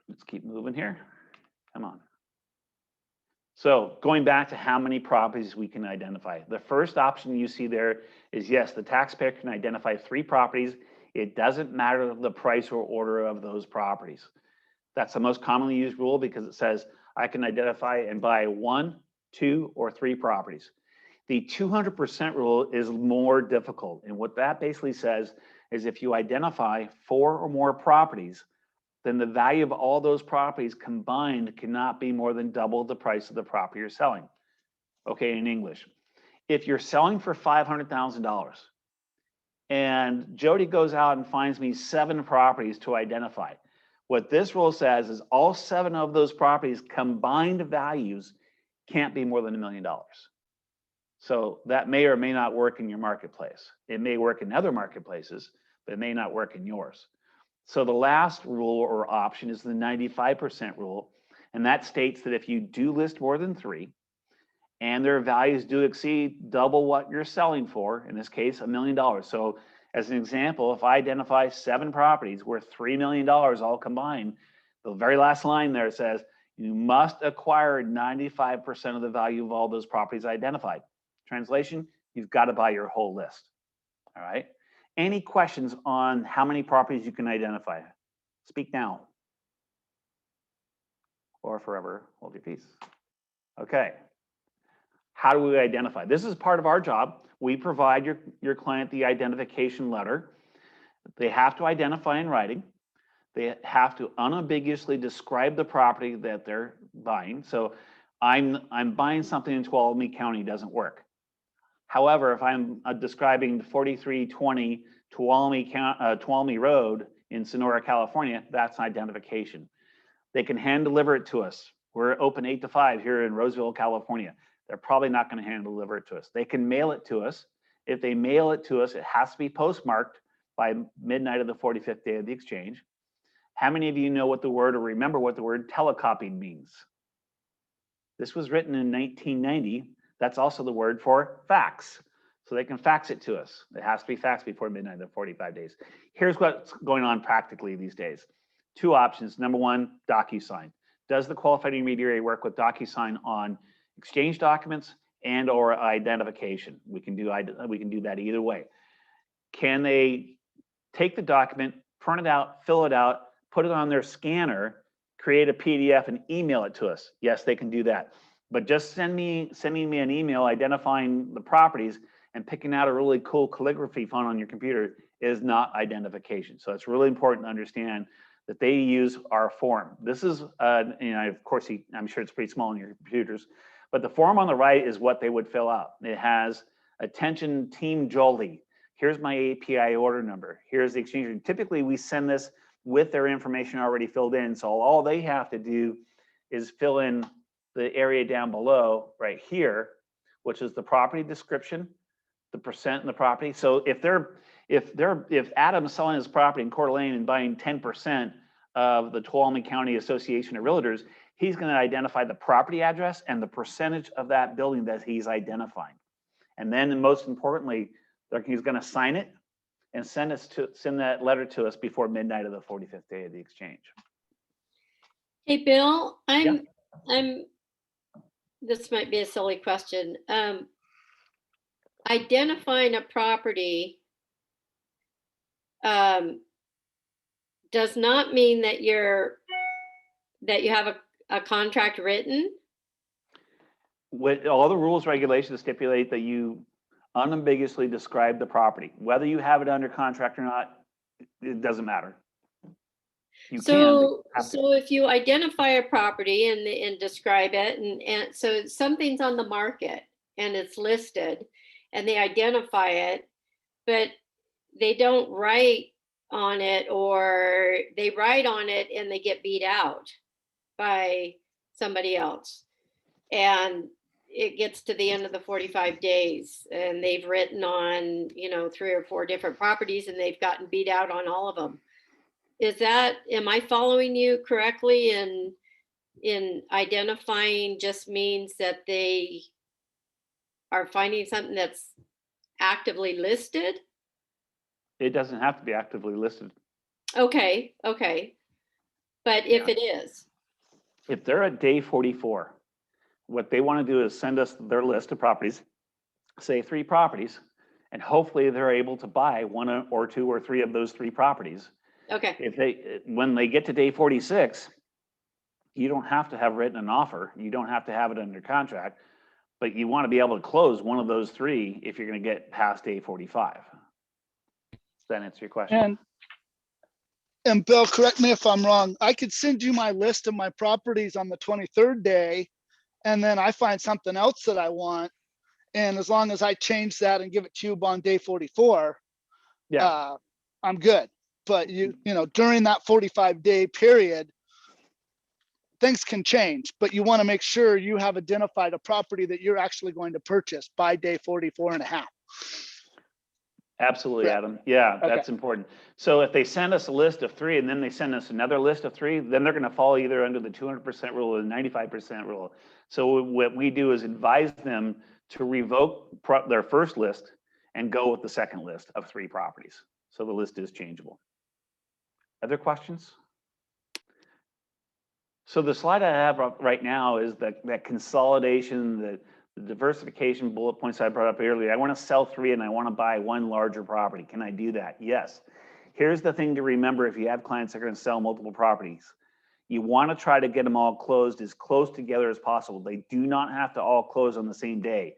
let's keep moving here. Come on. So going back to how many properties we can identify. The first option you see there is yes, the taxpayer can identify 3 properties. It doesn't matter the price or order of those properties. That's the most commonly used rule because it says I can identify and buy 1, 2, or 3 properties. The 200% rule is more difficult. And what that basically says is if you identify 4 or more properties, then the value of all those properties combined cannot be more than double the price of the property you're selling. Okay, in English. If you're selling for $500,000 and Jody goes out and finds me 7 properties to identify, what this rule says is all 7 of those properties combined values can't be more than $1 million. So that may or may not work in your marketplace. It may work in other marketplaces, but it may not work in yours. So the last rule or option is the 95% rule. And that states that if you do list more than 3 and their values do exceed double what you're selling for, in this case, $1 million. So as an example, if I identify 7 properties worth $3 million all combined, the very last line there says, you must acquire 95% of the value of all those properties identified. Translation, you've got to buy your whole list. All right. Any questions on how many properties you can identify? Speak now. Or forever hold your peace. Okay. How do we identify? This is part of our job. We provide your client the identification letter. They have to identify in writing. They have to unambiguously describe the property that they're buying. So I'm buying something in Tuolumne County, doesn't work. However, if I'm describing 4320 Tuolumne Road in Sonora, California, that's identification. They can hand deliver it to us. We're open 8 to 5 here in Roseville, California. They're probably not going to hand deliver it to us. They can mail it to us. If they mail it to us, it has to be postmarked by midnight of the 45th day of the exchange. How many of you know what the word or remember what the word telecopied means? This was written in 1990. That's also the word for fax. So they can fax it to us. It has to be faxed before midnight of the 45 days. Here's what's going on practically these days. 2 options. Number 1, DocuSign. Does the qualified intermediary work with DocuSign on exchange documents and or identification? We can do that either way. Can they take the document, print it out, fill it out, put it on their scanner, create a PDF and email it to us? Yes, they can do that. But just sending me an email identifying the properties and picking out a really cool calligraphy font on your computer is not identification. So it's really important to understand that they use our form. This is, of course, I'm sure it's pretty small on your computers, but the form on the right is what they would fill out. It has attention team Jolie. Here's my API order number. Here's the exchange. Typically, we send this with their information already filled in. So all they have to do is fill in the area down below right here, which is the property description, the percent in the property. So if Adam's selling his property in Coeur d'Alene and buying 10% of the Tuolumne County Association of Realtors, he's going to identify the property address and the percentage of that building that he's identifying. And then most importantly, he's going to sign it and send that letter to us before midnight of the 45th day of the exchange. Hey, Bill, this might be a silly question. Identifying a property does not mean that you have a contract written. With all the rules, regulations stipulate that you unambiguously describe the property. Whether you have it under contract or not, it doesn't matter. So if you identify a property and describe it, and so something's on the market and it's listed and they identify it, but they don't write on it, or they write on it and they get beat out by somebody else. And it gets to the end of the 45 days and they've written on, 3 or 4 different properties and they've gotten beat out on all of them. Am I following you correctly in identifying just means that they are finding something that's actively listed? It doesn't have to be actively listed. Okay. But if it is? If they're at day 44, what they want to do is send us their list of properties, say 3 properties, and hopefully they're able to buy 1 or 2 or 3 of those 3 properties. Okay. When they get to day 46, you don't have to have written an offer. You don't have to have it under contract, but you want to be able to close 1 of those 3 if you're going to get past day 45. Does that answer your question? And Bill, correct me if I'm wrong. I could send you my list of my properties on the 23rd day, and then I find something else that I want. And as long as I change that and give it to you on day 44, I'm good. But during that 45-day period, things can change, but you want to make sure you have identified a property that you're actually going to purchase by day 44 and a half. Absolutely, Correct. Adam. Yeah, Okay. that's important. So if they send us a list of 3 and then they send us another list of 3, then they're going to fall either under the 200% rule or the 95% rule. So what we do is advise them to revoke their first list and go with the second list of 3 properties. So the list is changeable. Other questions? So the slide I have up right now is that consolidation, the diversification bullet points I brought up earlier. I want to sell 3 and I want to buy 1 larger property. Can I do that? Yes. Here's the thing to remember if you have clients that are going to sell multiple properties. You want to try to get them all closed as close together as possible. They do not have to all close on the same day.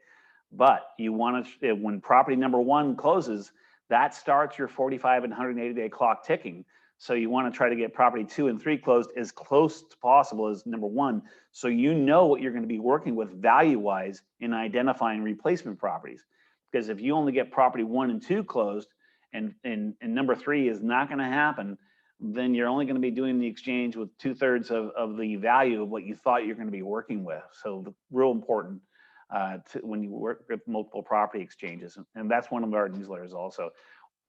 But you want to, when property number 1 closes, that starts your 45 and 180-day clock ticking. So you want to try to get property 2 and 3 closed as close as possible as number 1. So you know what you're going to be working with value-wise in identifying replacement properties. Because if you only get property 1 and 2 closed and number 3 is not going to happen, then you're only going to be doing the exchange with 2/3 of the value of what you thought you're going to be working with. So real important when you work with multiple property exchanges. And that's one of our newsletters also.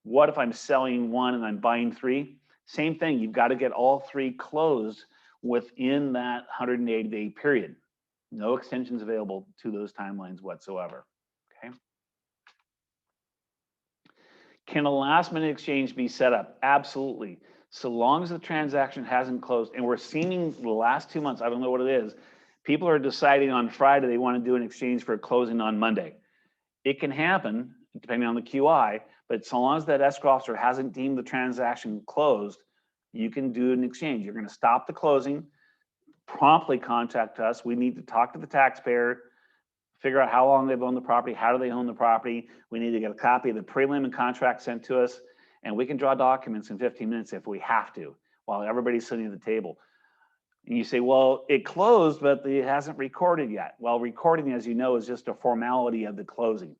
What if I'm selling 1 and I'm buying 3? Same thing, you've got to get all 3 closed within that 180-day period. No extensions available to those timelines whatsoever, okay? Can a last minute exchange be set up? Absolutely. So long as the transaction hasn't closed, and we're seeing the last 2 months, I don't know what it is, people are deciding on Friday they want to do an exchange for a closing on Monday. It can happen depending on the QI, but so long as that escrow officer hasn't deemed the transaction closed, you can do an exchange. You're going to stop the closing, promptly contact us. We need to talk to the taxpayer, figure out how long they've owned the property, how do they own the property. We need to get a copy of the prelim and contract sent to us, and we can draw documents in 15 minutes if we have to, while everybody's sitting at the table. And you say, well, it closed, but it hasn't recorded yet. Well, recording, as you know, is just a formality of the closing.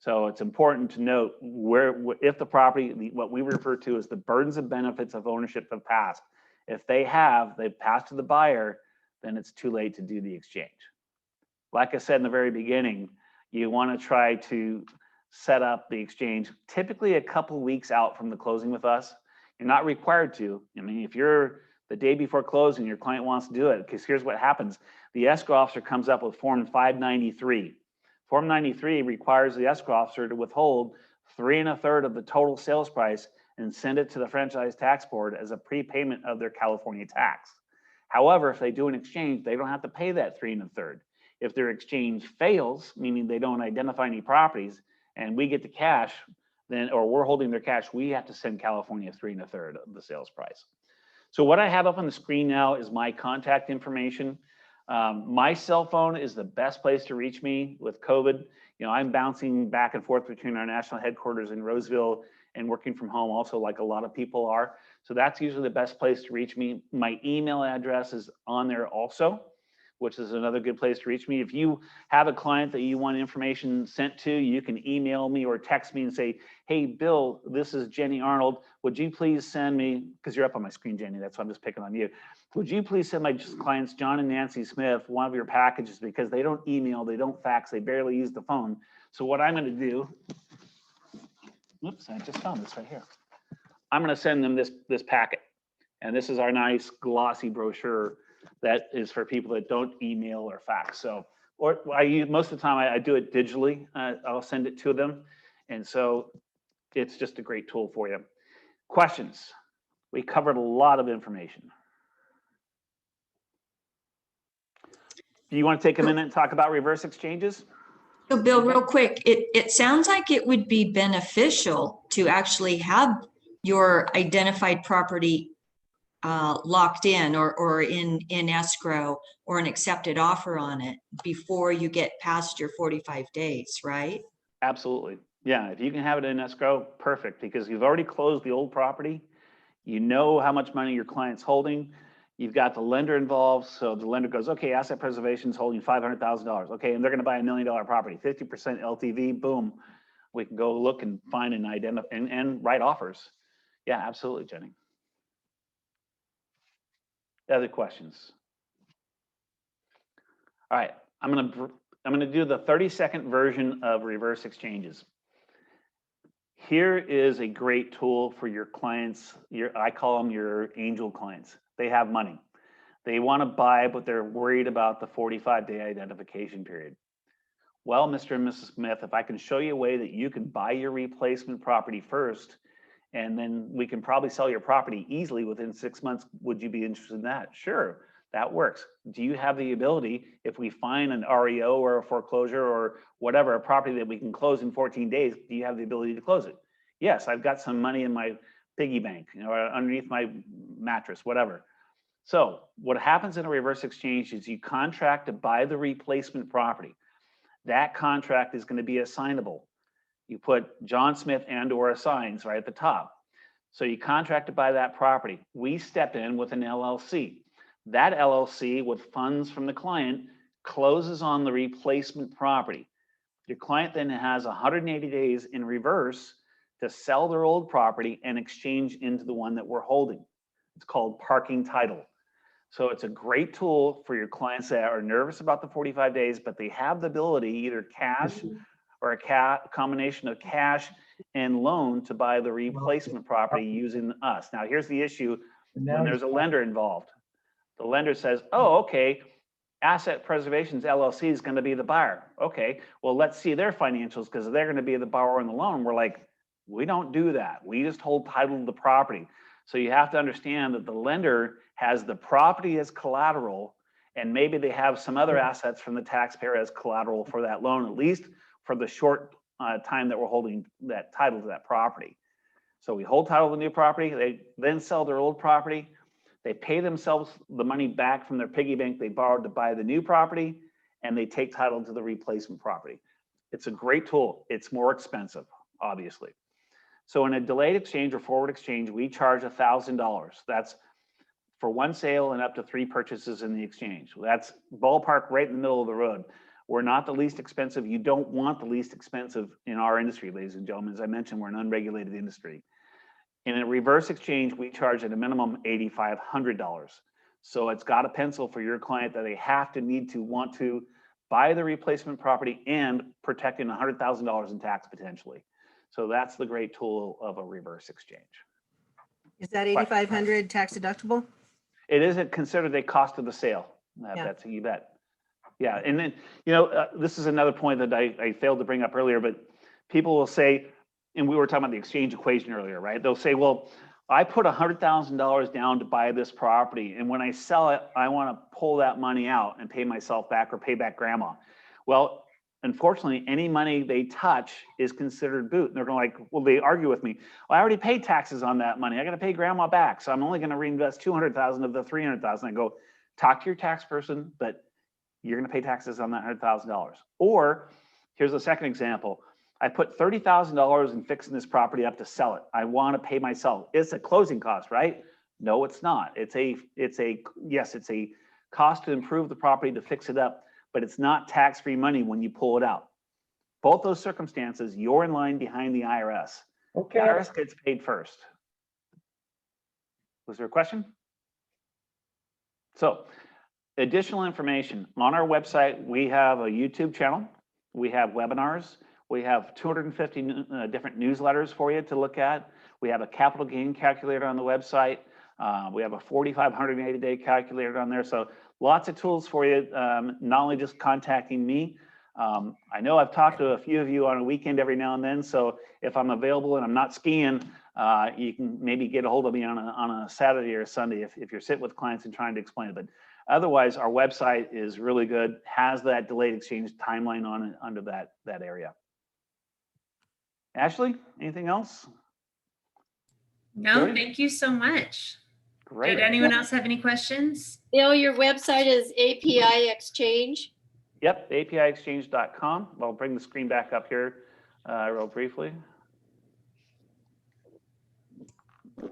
So it's important to note if the property, what we refer to as the burdens and benefits of ownership have passed. If they've passed to the buyer, then it's too late to do the exchange. Like I said in the very beginning, you want to try to set up the exchange typically a couple weeks out from the closing with us. You're not required to. I mean, if you're the day before closing, your client wants to do it, because here's what happens. The escrow officer comes up with Form 593. Form 93 requires the escrow officer to withhold 3 1/3 of the total sales price and send it to the franchise tax board as a prepayment of their California tax. However, if they do an exchange, they don't have to pay that 3 1/3. If their exchange fails, meaning they don't identify any properties, and we get the cash, then, or we're holding their cash, we have to send California 3 1/3 of the sales price. So what I have up on the screen now is my contact information. My cell phone is the best place to reach me with COVID. You know, I'm bouncing back and forth between our national headquarters in Roseville and working from home also, like a lot of people are. So that's usually the best place to reach me. My email address is on there also, which is another good place to reach me. If you have a client that you want information sent to, you can email me or text me and say, hey, Bill, this is Jenny Arnold. Would you please send me, because you're up on my screen, Jenny, that's why I'm just picking on you. Would you please send my clients, John and Nancy Smith, one of your packages, because they don't email, they don't fax, they barely use the phone. So what I'm going to do, whoops, I just found this right here. I'm going to send them this packet. And this is our nice glossy brochure that is for people that don't email or fax. So, or most of the time I do it digitally. I'll send it to them. And so it's just a great tool for you. Questions? We covered a lot of information. Do you want to take a minute and talk about reverse exchanges? So Bill, real quick, it sounds like it would be beneficial to actually have your identified property locked in or in escrow or an accepted offer on it before you get past your 45 days, right? Absolutely. Yeah, if you can have it in escrow, perfect, because you've already closed the old property. You know how much money your client's holding. You've got the lender involved. So the lender goes, okay, asset preservation is holding $500,000. Okay, and they're going to buy $1 million property, 50% LTV, boom. We can go look and find and identify and write offers. Yeah, absolutely, Jenny. Other questions? All right, I'm gonna do the 30-second version of reverse exchanges. Here is a great tool for your clients. I call them your angel clients. They have money. They want to buy, but they're worried about the 45-day identification period. Well, Mr. and Mrs. Smith, if I can show you a way that you can buy your replacement property first, and then we can probably sell your property easily within 6 months, would you be interested in that? Sure, that works. Do you have the ability, if we find an REO or a foreclosure or whatever, a property that we can close in 14 days, do you have the ability to close it? Yes, I've got some money in my piggy bank, underneath my mattress, whatever. So what happens in a reverse exchange is you contract to buy the replacement property. That contract is going to be assignable. You put John Smith and/or assigns right at the top. So you contract to buy that property. We step in with an LLC. That LLC, with funds from the client, closes on the replacement property. Your client then has 180 days in reverse to sell their old property and exchange into the one that we're holding. It's called parking title. So it's a great tool for your clients that are nervous about the 45 days, but they have the ability, either cash or a combination of cash and loan, to buy the replacement property using us. Now, here's the issue when there's a lender involved. The lender says, oh, okay, Asset Preservations LLC is going to be the buyer. Okay, well, let's see their financials because they're going to be the borrower in the loan. We're like, we don't do that. We just hold title to the property. So you have to understand that the lender has the property as collateral, and maybe they have some other assets from the taxpayer as collateral for that loan, at least for the short time that we're holding that title to that property. So we hold title to the new property. They then sell their old property. They pay themselves the money back from their piggy bank they borrowed to buy the new property, and they take title to the replacement property. It's a great tool. It's more expensive, obviously. So in a delayed exchange or forward exchange, we charge $1,000. That's for one sale and up to 3 purchases in the exchange. That's ballpark right in the middle of the road. We're not the least expensive. You don't want the least expensive in our industry, ladies and gentlemen. As I mentioned, we're an unregulated industry. In a reverse exchange, we charge at a minimum $8,500. So it's got a pencil for your client that they have to need to want to buy the replacement property and protecting $100,000 in tax potentially. So that's the great tool of a reverse exchange. Is that 8,500 tax deductible? It isn't considered a cost of the sale. Yeah. That's you bet. Yeah, and then, this is another point that I failed to bring up earlier, but people will say, and we were talking about the exchange equation earlier, right? They'll say, well, I put $100,000 down to buy this property, and when I sell it, I want to pull that money out and pay myself back or pay back grandma. Well, unfortunately, any money they touch is considered boot. And they're going like, well, they argue with me. Well, I already paid taxes on that money. I got to pay grandma back. So I'm only going to reinvest 200,000 of the 300,000. I go, talk to your tax person, but you're going to pay taxes on that $100,000. Or here's a second example. I put $30,000 in fixing this property up to sell it. I want to pay myself. It's a closing cost, right? No, it's not. It's a cost to improve the property, to fix it up, but it's not tax-free money when you pull it out. Both those circumstances, you're in line behind the IRS. Okay. The IRS gets paid first. Was there a question? So, additional information. On our website, we have a YouTube channel. We have webinars. We have 250 different newsletters for you to look at. We have a capital gain calculator on the website. We have a 4,580-day calculator on there. So lots of tools for you, not only just contacting me. I know I've talked to a few of you on a weekend every now and then. So if I'm available and I'm not skiing, you can maybe get a hold of me on a Saturday or a Sunday if you're sitting with clients and trying to explain it. But otherwise, our website is really good, has that delayed exchange timeline on it under that area. Ashley, anything else? No, Jody? thank you so much. Great. Did anyone else have any questions? Your website is API Exchange. Yep, apiexchange.com. I'll bring the screen back up here real briefly.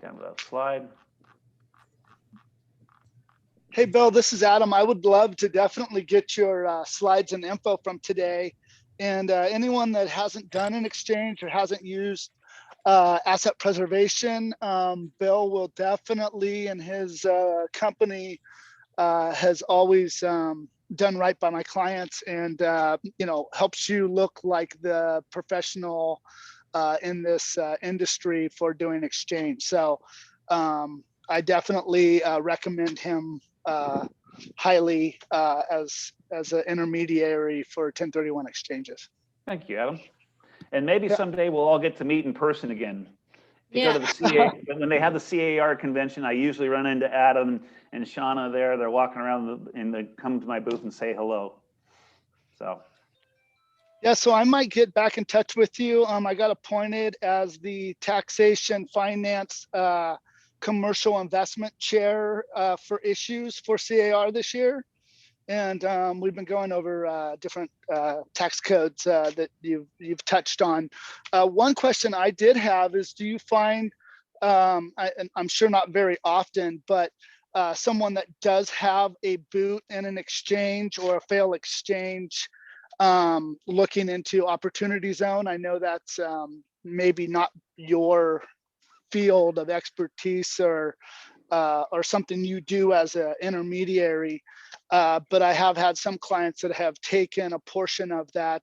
Down to that slide. Hey, Bill, this is Adam. I would love to definitely get your slides and info from today. And anyone that hasn't done an exchange or hasn't used asset preservation, Bill will definitely, and his company has always done right by my clients, and helps you look like the professional in this industry for doing exchange. So I definitely recommend him highly as an intermediary for 1031 exchanges. Thank you, Adam. And maybe Yeah. someday we'll all get to meet in person again. If you go to the CA, when they have the CAR convention, I usually run into Adam and Shauna there. They're walking around and they come to my booth and say hello. So. Yeah, so I might get back in touch with you. I got appointed as the taxation finance commercial investment chair for issues for CAR this year. And we've been going over different tax codes that you've touched on. One question I did have is, do you find, and I'm sure not very often, but someone that does have a boot in an exchange or a fail exchange looking into opportunity zone? I know that's maybe not your field of expertise or something you do as an intermediary, but I have had some clients that have taken a portion of that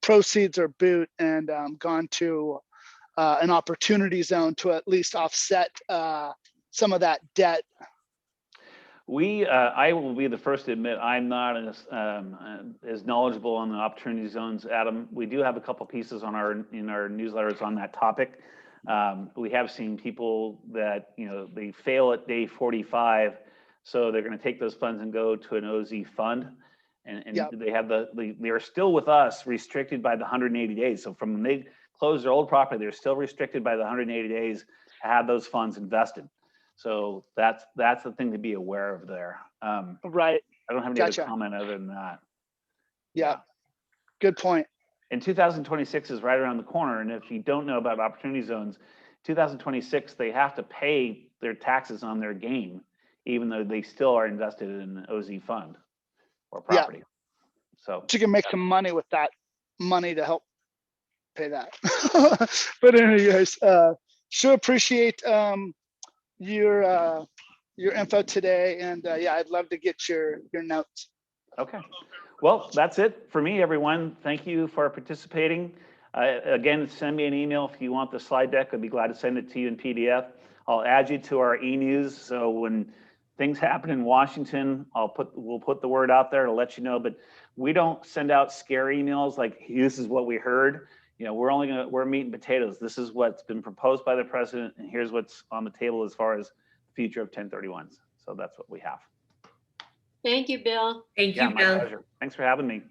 proceeds or boot and gone to an opportunity zone to at least offset some of that debt. I will be the first to admit I'm not as knowledgeable on the opportunity zones, Adam. We do have a couple pieces in our newsletters on that topic. We have seen people that, they fail at day 45, so they're going to take those funds and go to an OZ fund, and Yep. they are still with us restricted by the 180 days. So from when they close their old property, they're still restricted by the 180 days to have those funds invested. So that's the thing to be aware of there. Right. I don't have any Gotcha. other comment other than that. Yeah. Good point. And 2026 is right around the corner. And if you don't know about opportunity zones, 2026, they have to pay their taxes on their gain, even though they still are invested in an OZ fund or property. So But you can make some money with that money to help pay that. But anyways, sure appreciate your info today. And yeah, I'd love to get your notes. okay. Well, that's it for me, everyone. Thank you for participating. Again, send me an email if you want the slide deck. I'd be glad to send it to you in PDF. I'll add you to our e-news. So when things happen in Washington, we'll put the word out there to let you know. But we don't send out scare emails like, this is what we heard. We're meat and potatoes. This is what's been proposed by the president, and here's what's on the table as far as the future of 1031s. So that's what we have. Thank you, Bill. Thank Yeah, you, my Bill. pleasure. Thanks for having me.